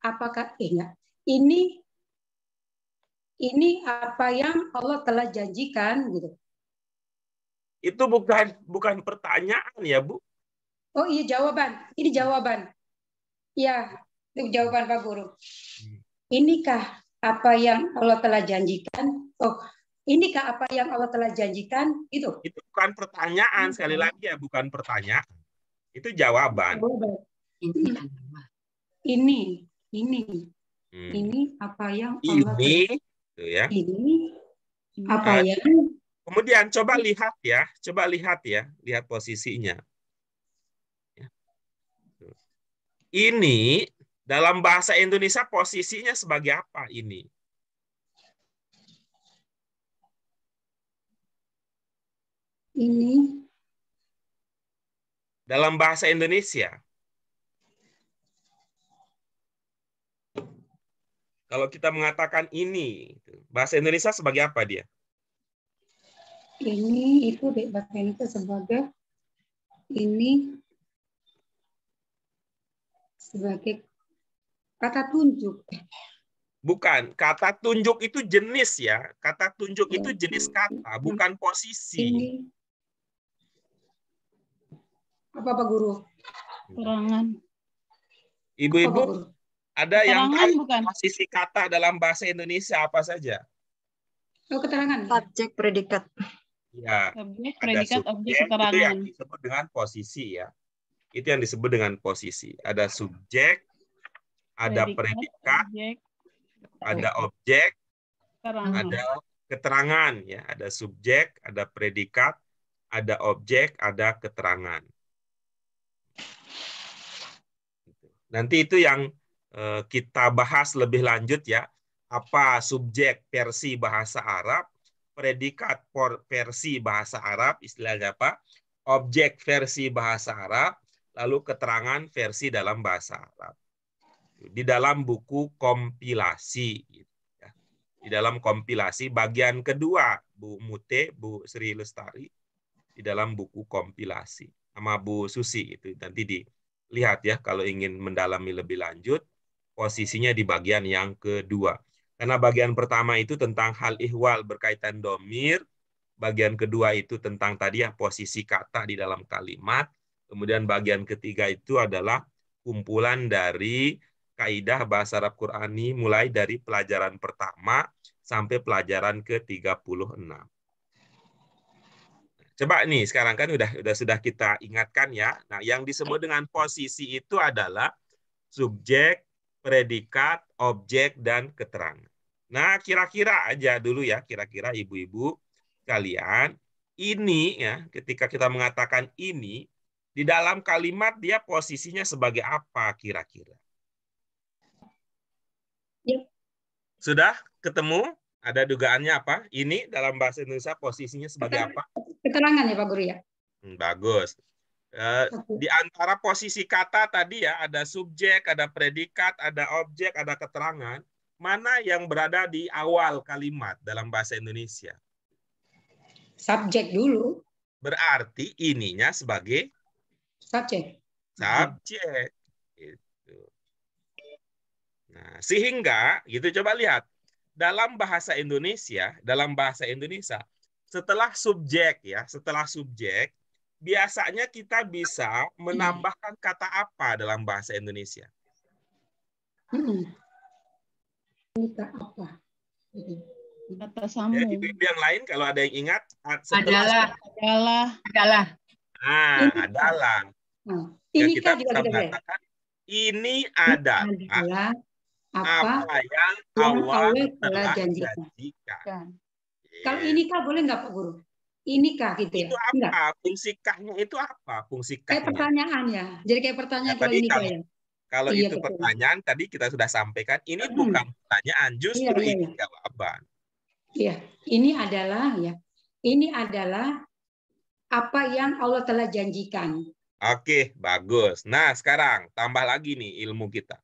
[SPEAKER 3] apakah enggak? Ini apa yang Allah telah janjikan gitu.
[SPEAKER 1] Itu bukan pertanyaan ya, Bu.
[SPEAKER 3] Oh iya jawaban. Ini jawaban. Ya, itu jawaban Pak Guru. Inikah apa yang Allah telah janjikan? Oh, inikah apa yang Allah telah janjikan? Itu
[SPEAKER 1] bukan pertanyaan, sekali lagi ya, bukan pertanyaan. Itu jawaban.
[SPEAKER 3] Ini apa yang Allah
[SPEAKER 1] ini itu ya.
[SPEAKER 3] Ini apa yang
[SPEAKER 1] kemudian coba lihat ya, lihat posisinya. Ini dalam bahasa Indonesia posisinya sebagai apa ini?
[SPEAKER 3] Ini
[SPEAKER 1] dalam bahasa Indonesia. Kalau kita mengatakan ini, bahasa Indonesia sebagai apa dia?
[SPEAKER 3] Ini itu bahasa Indonesia sebagai sebagai kata tunjuk.
[SPEAKER 1] Bukan, kata tunjuk itu jenis ya. Kata tunjuk itu jenis kata, bukan posisi.
[SPEAKER 3] Ini apa Pak Guru?
[SPEAKER 4] Keterangan.
[SPEAKER 1] Ibu-ibu, ada yang tahu
[SPEAKER 4] bukan?
[SPEAKER 1] posisi kata dalam bahasa Indonesia apa saja?
[SPEAKER 3] Oh, keterangan.
[SPEAKER 5] Subjek, predikat.
[SPEAKER 1] Ya,
[SPEAKER 4] Subjek,
[SPEAKER 1] ada
[SPEAKER 4] predikat,
[SPEAKER 1] subjek,
[SPEAKER 4] objek,
[SPEAKER 1] itu
[SPEAKER 4] keterangan.
[SPEAKER 1] yang disebut dengan posisi ya. Itu yang disebut dengan posisi. Ada subjek, ada predikat,
[SPEAKER 4] objek,
[SPEAKER 1] ada objek,
[SPEAKER 4] keterangan.
[SPEAKER 1] ada keterangan ya. Ada subjek, ada predikat, ada objek, ada keterangan. Nanti itu yang kita bahas lebih lanjut ya. Apa subjek versi bahasa Arab, predikat versi bahasa Arab, istilahnya apa? Objek versi bahasa Arab, lalu keterangan versi dalam bahasa Arab. Di dalam buku kompilasi. Di dalam kompilasi bagian kedua, Bu Mute, Bu Sri Lestari, di dalam buku kompilasi. Sama Bu Susi, itu nanti dilihat ya, kalau ingin mendalami lebih lanjut, posisinya di bagian yang kedua. Karena bagian pertama itu tentang hal ihwal berkaitan domir, bagian kedua itu tentang tadi ya posisi kata di dalam kalimat, kemudian bagian ketiga itu adalah kumpulan dari kaidah bahasa Arab Qur'ani mulai dari pelajaran pertama sampai pelajaran ke-36. Coba nih sekarang kan sudah kita ingatkan ya. Nah, yang disebut dengan posisi itu adalah subjek, predikat, objek, dan keterangan. Nah, kira-kira aja dulu ya, kira-kira ibu-ibu kalian, ini ya, ketika kita mengatakan ini, di dalam kalimat dia posisinya sebagai apa kira-kira?
[SPEAKER 3] Ya.
[SPEAKER 1] Sudah ketemu? Ada dugaannya apa? Ini dalam bahasa Indonesia posisinya sebagai apa?
[SPEAKER 3] Keterangan ya Pak Guru ya?
[SPEAKER 1] Bagus. Di antara posisi kata tadi ya, ada subjek, ada predikat, ada objek, ada keterangan. Mana yang berada di awal kalimat dalam bahasa Indonesia?
[SPEAKER 3] Subjek dulu.
[SPEAKER 1] Berarti ininya sebagai
[SPEAKER 3] Subjek.
[SPEAKER 1] Subjek. Gitu. Nah, sehingga, gitu coba lihat. Dalam bahasa Indonesia, setelah subjek ya, biasanya kita bisa menambahkan kata apa dalam bahasa Indonesia?
[SPEAKER 3] Kata apa?
[SPEAKER 4] Kata sambung.
[SPEAKER 1] Ya, ibu-ibu yang lain kalau ada yang ingat,
[SPEAKER 7] Adalah.
[SPEAKER 1] Nah, adalah. Ya,
[SPEAKER 3] Ini
[SPEAKER 1] kita
[SPEAKER 3] kan
[SPEAKER 1] bisa mengatakan ini adalah apa yang Allah telah janjikan.
[SPEAKER 3] Kalau inikah boleh nggak Pak Guru? Inikah gitu ya?
[SPEAKER 1] Itu apa? Fungsi kahnya itu apa? Fungsi kahnya.
[SPEAKER 3] Kayak pertanyaan ya. Jadi kayak pertanyaan
[SPEAKER 1] Ya,
[SPEAKER 3] kalau inikah ya.
[SPEAKER 1] Kalau
[SPEAKER 3] Iya,
[SPEAKER 1] itu
[SPEAKER 3] betul.
[SPEAKER 1] pertanyaan tadi kita sudah sampaikan, ini bukan pertanyaan, justru
[SPEAKER 3] Iya.
[SPEAKER 1] ini jawaban.
[SPEAKER 3] Iya, ini adalah apa yang Allah telah janjikan.
[SPEAKER 1] Oke, bagus. Nah, sekarang tambah lagi nih ilmu kita.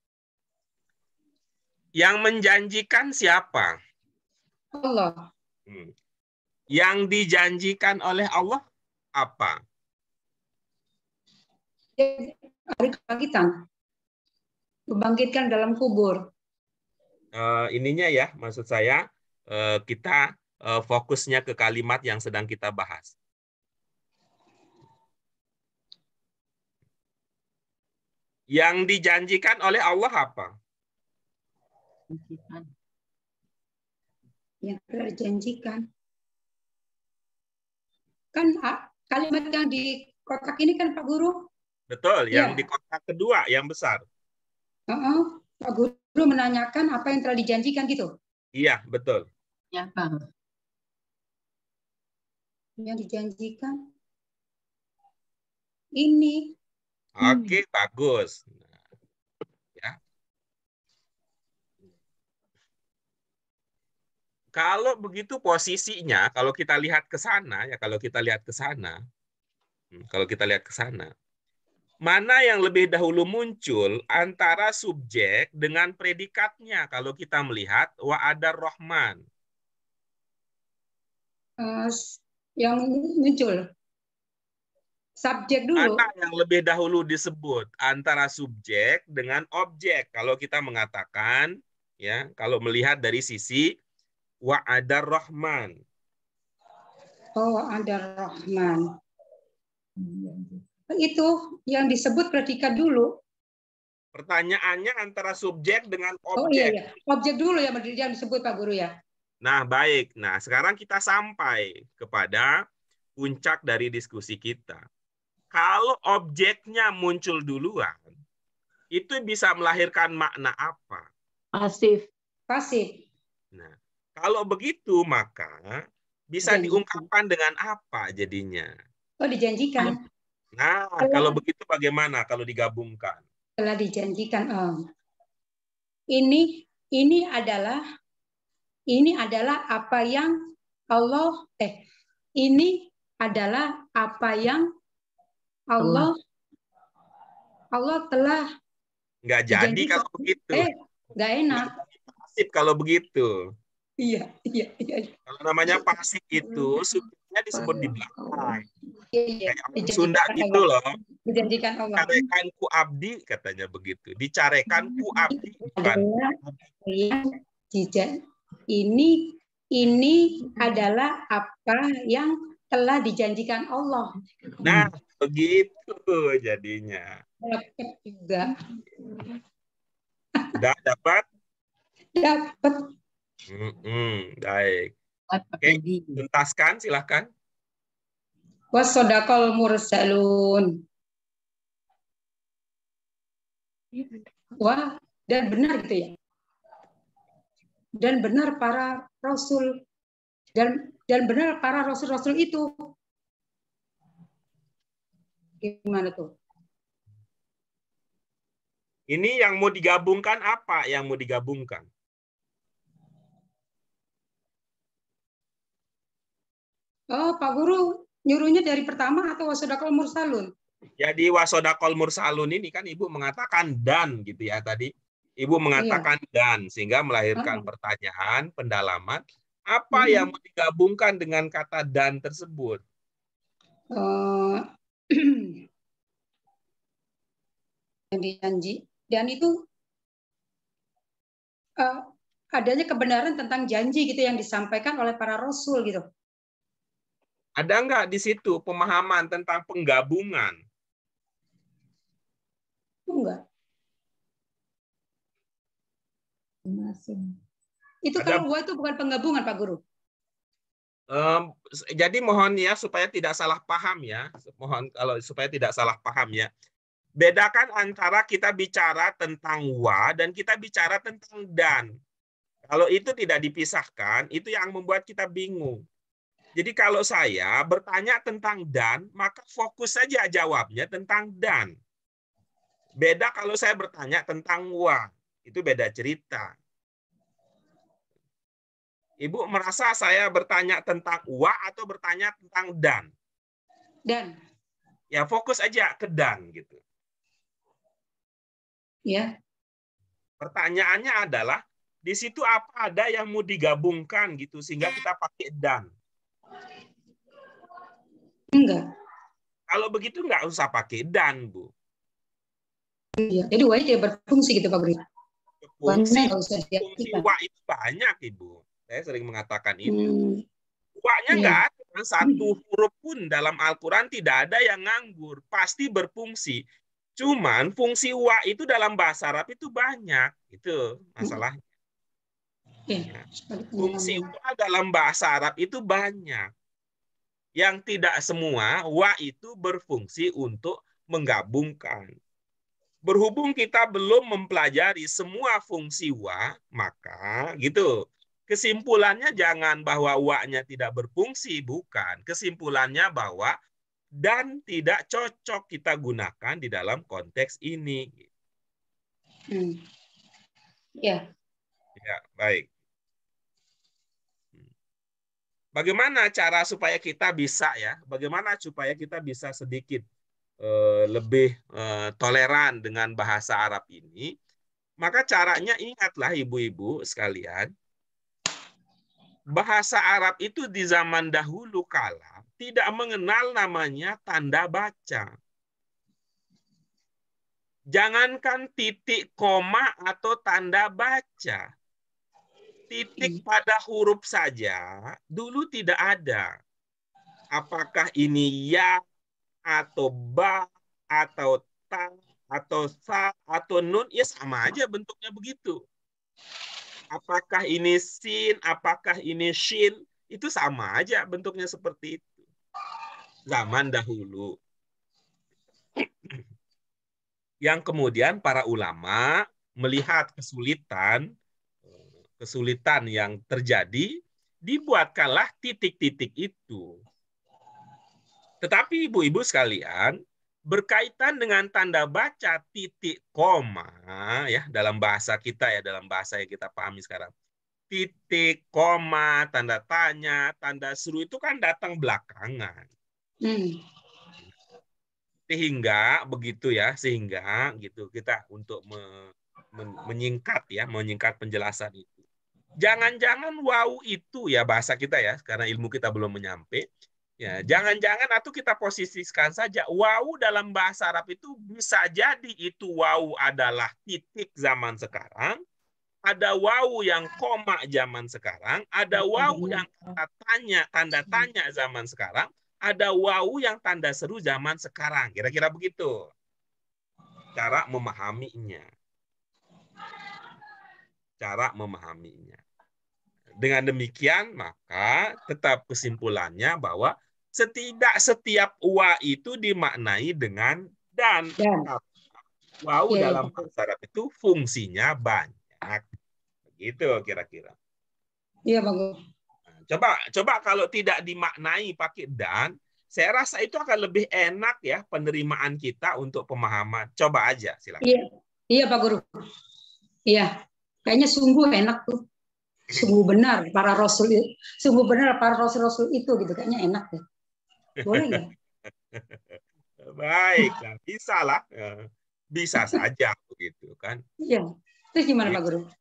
[SPEAKER 1] Yang menjanjikan siapa?
[SPEAKER 3] Allah.
[SPEAKER 1] Yang dijanjikan oleh Allah apa?
[SPEAKER 3] Hari kebangkitan. Membangkitkan dalam kubur.
[SPEAKER 1] Ininya ya, maksud saya kita fokusnya ke kalimat yang sedang kita bahas. Yang dijanjikan oleh Allah apa?
[SPEAKER 3] Yang telah dijanjikan. Kan kalimat yang di kotak ini kan Pak Guru?
[SPEAKER 1] Betul, yang
[SPEAKER 3] Ya.
[SPEAKER 1] di kotak kedua, yang besar.
[SPEAKER 3] Pak Guru menanyakan apa yang telah dijanjikan gitu?
[SPEAKER 1] Iya, betul.
[SPEAKER 7] Ya, Pak.
[SPEAKER 3] Yang dijanjikan ini.
[SPEAKER 1] Oke, bagus. Ya. Kalau begitu posisinya, kalau kita lihat ke sana, kalau kita lihat ke sana, mana yang lebih dahulu muncul antara subjek dengan predikatnya kalau kita melihat wa'adar Rahman?
[SPEAKER 3] Yang muncul subjek dulu.
[SPEAKER 1] Mana yang lebih dahulu disebut antara subjek dengan objek kalau kita mengatakan ya, kalau melihat dari sisi wa'adar Rahman.
[SPEAKER 3] Wa'adar Rahman. Itu yang disebut predikat dulu.
[SPEAKER 1] Pertanyaannya antara subjek dengan objek.
[SPEAKER 3] Oh iya. Objek dulu ya yang disebut Pak Guru ya.
[SPEAKER 1] Nah, baik. Nah, sekarang kita sampai kepada puncak dari diskusi kita. Kalau objeknya muncul duluan, itu bisa melahirkan makna apa?
[SPEAKER 6] Pasif.
[SPEAKER 3] Pasif.
[SPEAKER 1] Nah, kalau begitu maka bisa diungkapkan dengan apa jadinya?
[SPEAKER 3] Oh, dijanjikan.
[SPEAKER 1] Nah, kalau begitu bagaimana kalau digabungkan?
[SPEAKER 3] Telah dijanjikan. Ini adalah apa yang Allah ini adalah apa yang Allah telah
[SPEAKER 1] nggak jadi
[SPEAKER 3] dijanjikan.
[SPEAKER 1] kalau begitu.
[SPEAKER 3] Nggak enak.
[SPEAKER 1] Pasif kalau begitu.
[SPEAKER 3] Iya.
[SPEAKER 1] Kalau namanya pasif itu subjeknya disebut di belakang.
[SPEAKER 3] Iya.
[SPEAKER 1] Kayak orang Sunda gitu loh.
[SPEAKER 3] Dijanjikan Allah.
[SPEAKER 1] Dicarekan ku abdi katanya begitu. Dicarekan ku abdi.
[SPEAKER 3] Ini adalah apa yang telah dijanjikan Allah.
[SPEAKER 1] Nah, begitu jadinya.
[SPEAKER 3] Dapat juga.
[SPEAKER 1] Udah dapat?
[SPEAKER 3] Dapat.
[SPEAKER 1] Baik. Oke, tuntaskan silahkan.
[SPEAKER 3] Wasodaqal mursalun. Wah, dan benar gitu ya. Dan benar para rasul dan benar para rasul-rasul itu. Gimana tuh?
[SPEAKER 1] Ini yang mau digabungkan apa? Yang mau digabungkan?
[SPEAKER 3] Oh, Pak Guru nyuruhnya dari pertama atau wasodaqal mursalun?
[SPEAKER 1] Jadi wasodaqal mursalun ini kan Ibu mengatakan dan gitu ya tadi. Ibu mengatakan dan sehingga melahirkan pertanyaan, pendalaman. Apa yang mau digabungkan dengan kata dan tersebut?
[SPEAKER 3] Yang dijanji. Dan itu adanya kebenaran tentang janji gitu yang disampaikan oleh para rasul gitu.
[SPEAKER 1] Ada nggak di situ pemahaman tentang penggabungan?
[SPEAKER 3] Enggak. Itu kalau gua itu bukan penggabungan Pak Guru.
[SPEAKER 1] Jadi mohon ya supaya tidak salah paham ya. Mohon kalau supaya tidak salah paham ya. Bedakan antara kita bicara tentang wa dan kita bicara tentang dan. Kalau itu tidak dipisahkan, itu yang membuat kita bingung. Jadi kalau saya bertanya tentang dan, maka fokus saja jawabnya tentang dan. Beda kalau saya bertanya tentang wa, itu beda cerita. Ibu merasa saya bertanya tentang wa atau bertanya tentang dan?
[SPEAKER 3] Dan.
[SPEAKER 1] Ya fokus aja ke dan gitu.
[SPEAKER 3] Ya.
[SPEAKER 1] Pertanyaannya adalah di situ apa ada yang mau digabungkan gitu sehingga kita pakai dan.
[SPEAKER 3] Enggak.
[SPEAKER 1] Kalau begitu nggak usah pakai dan, Bu.
[SPEAKER 3] Iya. Jadi wa tidak berfungsi gitu Pak Guru.
[SPEAKER 1] Fungsi
[SPEAKER 3] Nggak usah diartikan.
[SPEAKER 1] wa itu banyak, Ibu. Saya sering mengatakan itu. Wa-nya
[SPEAKER 3] Iya.
[SPEAKER 1] nggak ada satu huruf pun dalam Al-Quran, tidak ada yang nganggur. Pasti berfungsi. Cuman fungsi wa itu dalam bahasa Arab itu banyak. Itu masalahnya.
[SPEAKER 3] Iya.
[SPEAKER 1] Fungsi wa dalam bahasa Arab itu banyak. Yang tidak semua wa itu berfungsi untuk menggabungkan. Berhubung kita belum mempelajari semua fungsi wa, maka gitu. Kesimpulannya jangan bahwa wa-nya tidak berfungsi, bukan. Kesimpulannya bahwa dan tidak cocok kita gunakan di dalam konteks ini.
[SPEAKER 3] Ya.
[SPEAKER 1] Ya, baik. Bagaimana cara supaya kita bisa bagaimana supaya kita bisa sedikit lebih toleran dengan bahasa Arab ini? Maka caranya ingatlah ibu-ibu sekalian, bahasa Arab itu di zaman dahulu kala tidak mengenal namanya tanda baca. Jangankan titik, koma, atau tanda baca. Titik pada huruf saja dulu tidak ada. Apakah ini ya, atau ba, atau ta, atau sa, atau nun, ya sama aja bentuknya begitu. Apakah ini sin, apakah ini shin, itu sama aja bentuknya seperti itu. Zaman dahulu. Yang kemudian para ulama melihat kesulitan yang terjadi, dibuatkanlah titik-titik itu. Tetapi ibu-ibu sekalian, berkaitan dengan tanda baca titik koma, ya dalam bahasa kita dalam bahasa yang kita pahami sekarang. Titik, koma, tanda tanya, tanda seru itu kan datang belakangan. Sehingga gitu kita untuk menyingkat penjelasan itu. Jangan-jangan wow itu bahasa kita karena ilmu kita belum menyampai. Ya, jangan-jangan atau kita posisikan saja wow dalam bahasa Arab itu bisa jadi itu wow adalah titik zaman sekarang, ada wow yang koma zaman sekarang, ada wow yang tanda tanya zaman sekarang, ada wow yang tanda seru zaman sekarang. Kira-kira begitu cara memahaminya. Dengan demikian, maka tetap kesimpulannya bahwa setiap wa itu dimaknai dengan dan. Wow dalam bahasa Arab itu fungsinya banyak. Begitu kira-kira.
[SPEAKER 3] Iya, bagus.
[SPEAKER 1] Coba kalau tidak dimaknai pakai dan, saya rasa itu akan lebih enak penerimaan kita untuk pemahaman. Coba aja silakan.
[SPEAKER 3] Iya Pak Guru. Iya, kayaknya sungguh enak tuh. Sungguh benar para rasul itu gitu, kayaknya enak ya. Boleh nggak?
[SPEAKER 1] Baiklah, bisa lah. Bisa saja begitu kan.
[SPEAKER 3] Iya. Terus gimana Pak Guru?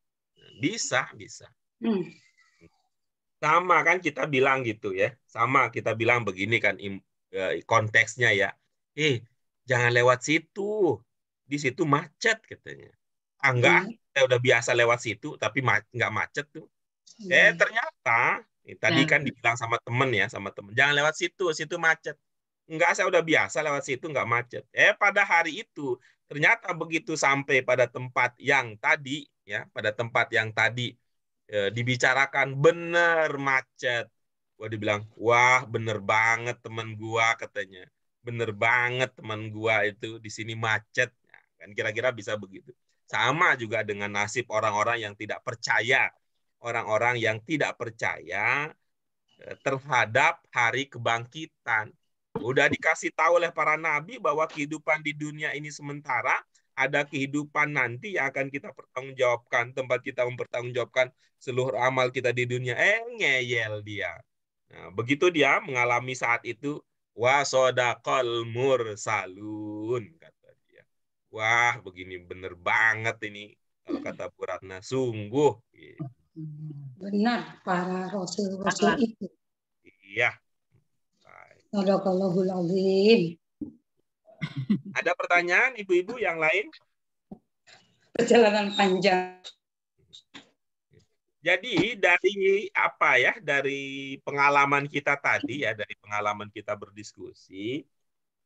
[SPEAKER 1] Bisa. Sama kan kita bilang gitu Sama kita bilang begini kan konteksnya jangan lewat situ. Di situ macet katanya. Enggak, saya udah biasa lewat situ tapi enggak macet tuh. Ternyata tadi kan dibilang sama temen jangan lewat situ macet. Enggak, saya udah biasa lewat situ enggak macet. Pada hari itu ternyata begitu sampai pada tempat yang tadi dibicarakan bener macet. Dibilang, wah bener banget teman gua katanya. Bener banget teman gua itu di sini macet. Kan kira-kira bisa begitu. Sama juga dengan nasib orang-orang yang tidak percaya. Orang-orang yang tidak percaya terhadap hari kebangkitan. Udah dikasih tahu oleh para nabi bahwa kehidupan di dunia ini sementara, ada kehidupan nanti yang akan kita pertanggungjawabkan, tempat kita mempertanggungjawabkan seluruh amal kita di dunia. Ngeyel dia. Nah, begitu dia mengalami saat itu, Wa sodaqal mursalun, kata dia. Wah, begini bener banget ini. Kalau kata Bu Ratna, sungguh.
[SPEAKER 3] Benar para rasul-rasul itu.
[SPEAKER 1] Iya. Baik.
[SPEAKER 3] Sadaqallahul azim.
[SPEAKER 1] Ada pertanyaan ibu-ibu yang lain?
[SPEAKER 3] Perjalanan panjang.
[SPEAKER 1] Jadi dari apa ya, dari pengalaman kita tadi ya, dari pengalaman kita berdiskusi,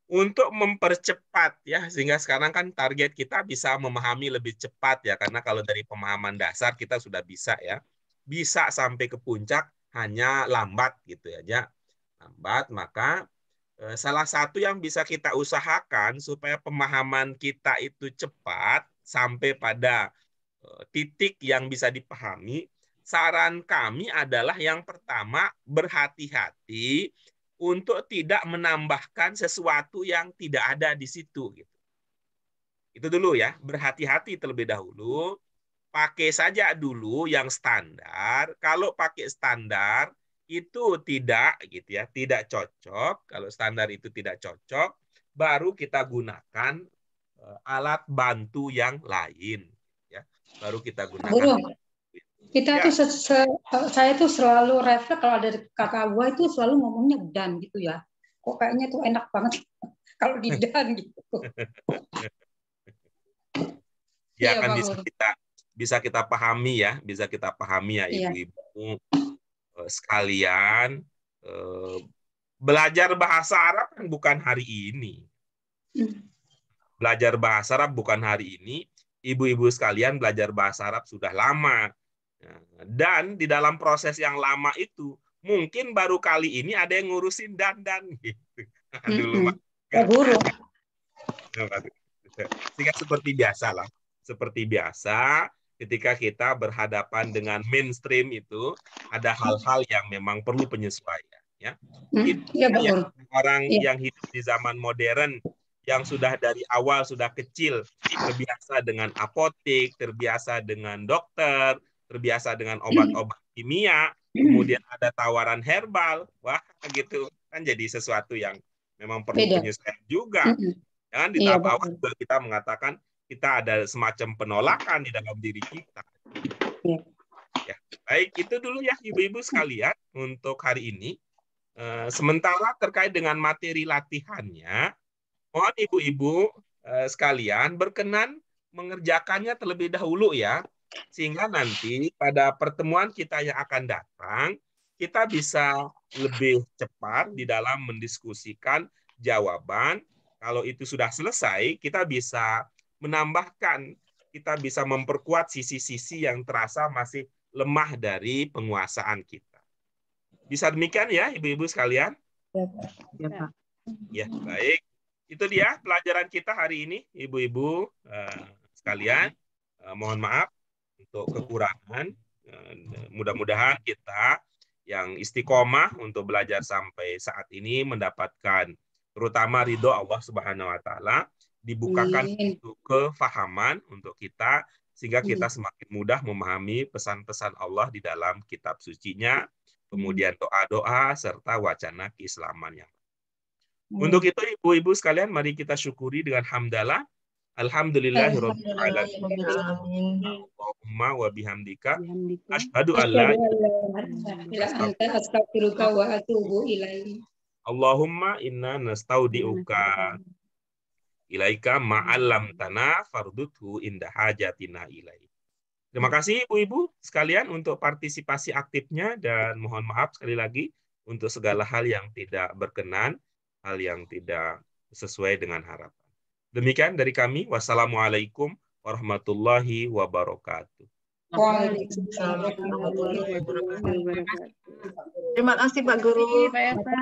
[SPEAKER 1] untuk mempercepat ya, sehingga sekarang kan target kita bisa memahami lebih cepat ya, karena kalau dari pemahaman dasar kita sudah bisa ya, bisa sampai ke puncak hanya lambat gitu ya, lambat. Maka salah satu yang bisa kita usahakan supaya pemahaman kita itu cepat sampai pada titik yang bisa dipahami, saran kami adalah yang pertama, berhati-hati untuk tidak menambahkan sesuatu yang tidak ada di situ. Itu dulu ya, berhati-hati terlebih dahulu. Pakai saja dulu yang standar. Kalau pakai standar itu tidak gitu ya, tidak cocok. Kalau standar itu tidak cocok, baru kita gunakan alat bantu yang lain. Ya, baru kita gunakan.
[SPEAKER 3] Guru, kita
[SPEAKER 1] Ya.
[SPEAKER 3] tuh saya tuh selalu refleks kalau ada kakak gua itu selalu ngomongnya dan gitu ya. Kok kayaknya tuh enak banget kalau di dan gitu.
[SPEAKER 1] Ya
[SPEAKER 3] Iya,
[SPEAKER 1] kan
[SPEAKER 3] Pak
[SPEAKER 1] bisa kita pahami ya, bisa kita pahami ya
[SPEAKER 3] Iya.
[SPEAKER 1] ibu-ibu sekalian. Belajar bahasa Arab kan bukan hari ini. Belajar bahasa Arab bukan hari ini. Ibu-ibu sekalian belajar bahasa Arab sudah lama. Dan di dalam proses yang lama itu, mungkin baru kali ini ada yang ngurusin dan gitu. Dulu
[SPEAKER 3] Guru.
[SPEAKER 1] Sehingga seperti biasa lah. Seperti biasa, ketika kita berhadapan dengan mainstream itu, ada hal-hal yang memang perlu penyesuaian. Ya. Orang yang hidup di zaman modern, yang sudah dari awal sudah kecil, terbiasa dengan apotek, terbiasa dengan dokter, terbiasa dengan obat-obat kimia, kemudian ada tawaran herbal, wah gitu, kan jadi sesuatu yang memang perlu penyesuaian juga. Dan di tahap awal juga kita mengatakan kita ada semacam penolakan di dalam diri kita. Ya, baik, itu dulu ya ibu-ibu sekalian untuk hari ini. Sementara terkait dengan materi latihannya, mohon ibu-ibu sekalian berkenan mengerjakannya terlebih dahulu ya, sehingga nanti pada pertemuan kita yang akan datang, kita bisa lebih cepat di dalam mendiskusikan jawaban. Kalau itu sudah selesai, kita bisa menambahkan, kita bisa memperkuat sisi-sisi yang terasa masih lemah dari penguasaan kita. Bisa demikian ya, ibu-ibu sekalian?
[SPEAKER 7] Ya, Pak.
[SPEAKER 1] Ya, baik. Itu dia pelajaran kita hari ini, ibu-ibu sekalian. Mohon maaf untuk kekurangan. Mudah-mudahan kita yang istiqomah untuk belajar sampai saat ini mendapatkan terutama ridho Allah Subhanahu wa taala, dibukakan untuk kefahaman untuk kita sehingga kita semakin mudah memahami pesan-pesan Allah di dalam kitab sucinya, kemudian doa-doa serta wacana keislaman yang. Untuk itu ibu-ibu sekalian, mari kita syukuri dengan hamdalah. Alhamdulillahirabbil alamin. Allahumma wa bihamdika asyhadu an la ilaha
[SPEAKER 3] illa wa atubu ilaik.
[SPEAKER 1] Allahumma inna nastaudiuka ilaika ma'allam tanah farduthu inda hajatina ilaih. Terima kasih ibu-ibu sekalian untuk partisipasi aktifnya dan mohon maaf sekali lagi untuk segala hal yang tidak berkenan, hal yang tidak sesuai dengan harapan. Demikian dari kami. Wassalamualaikum warahmatullahi wabarakatuh.
[SPEAKER 5] Waalaikumsalam warahmatullahi wabarakatuh. Terima kasih Pak Guru.
[SPEAKER 4] Pak Esa.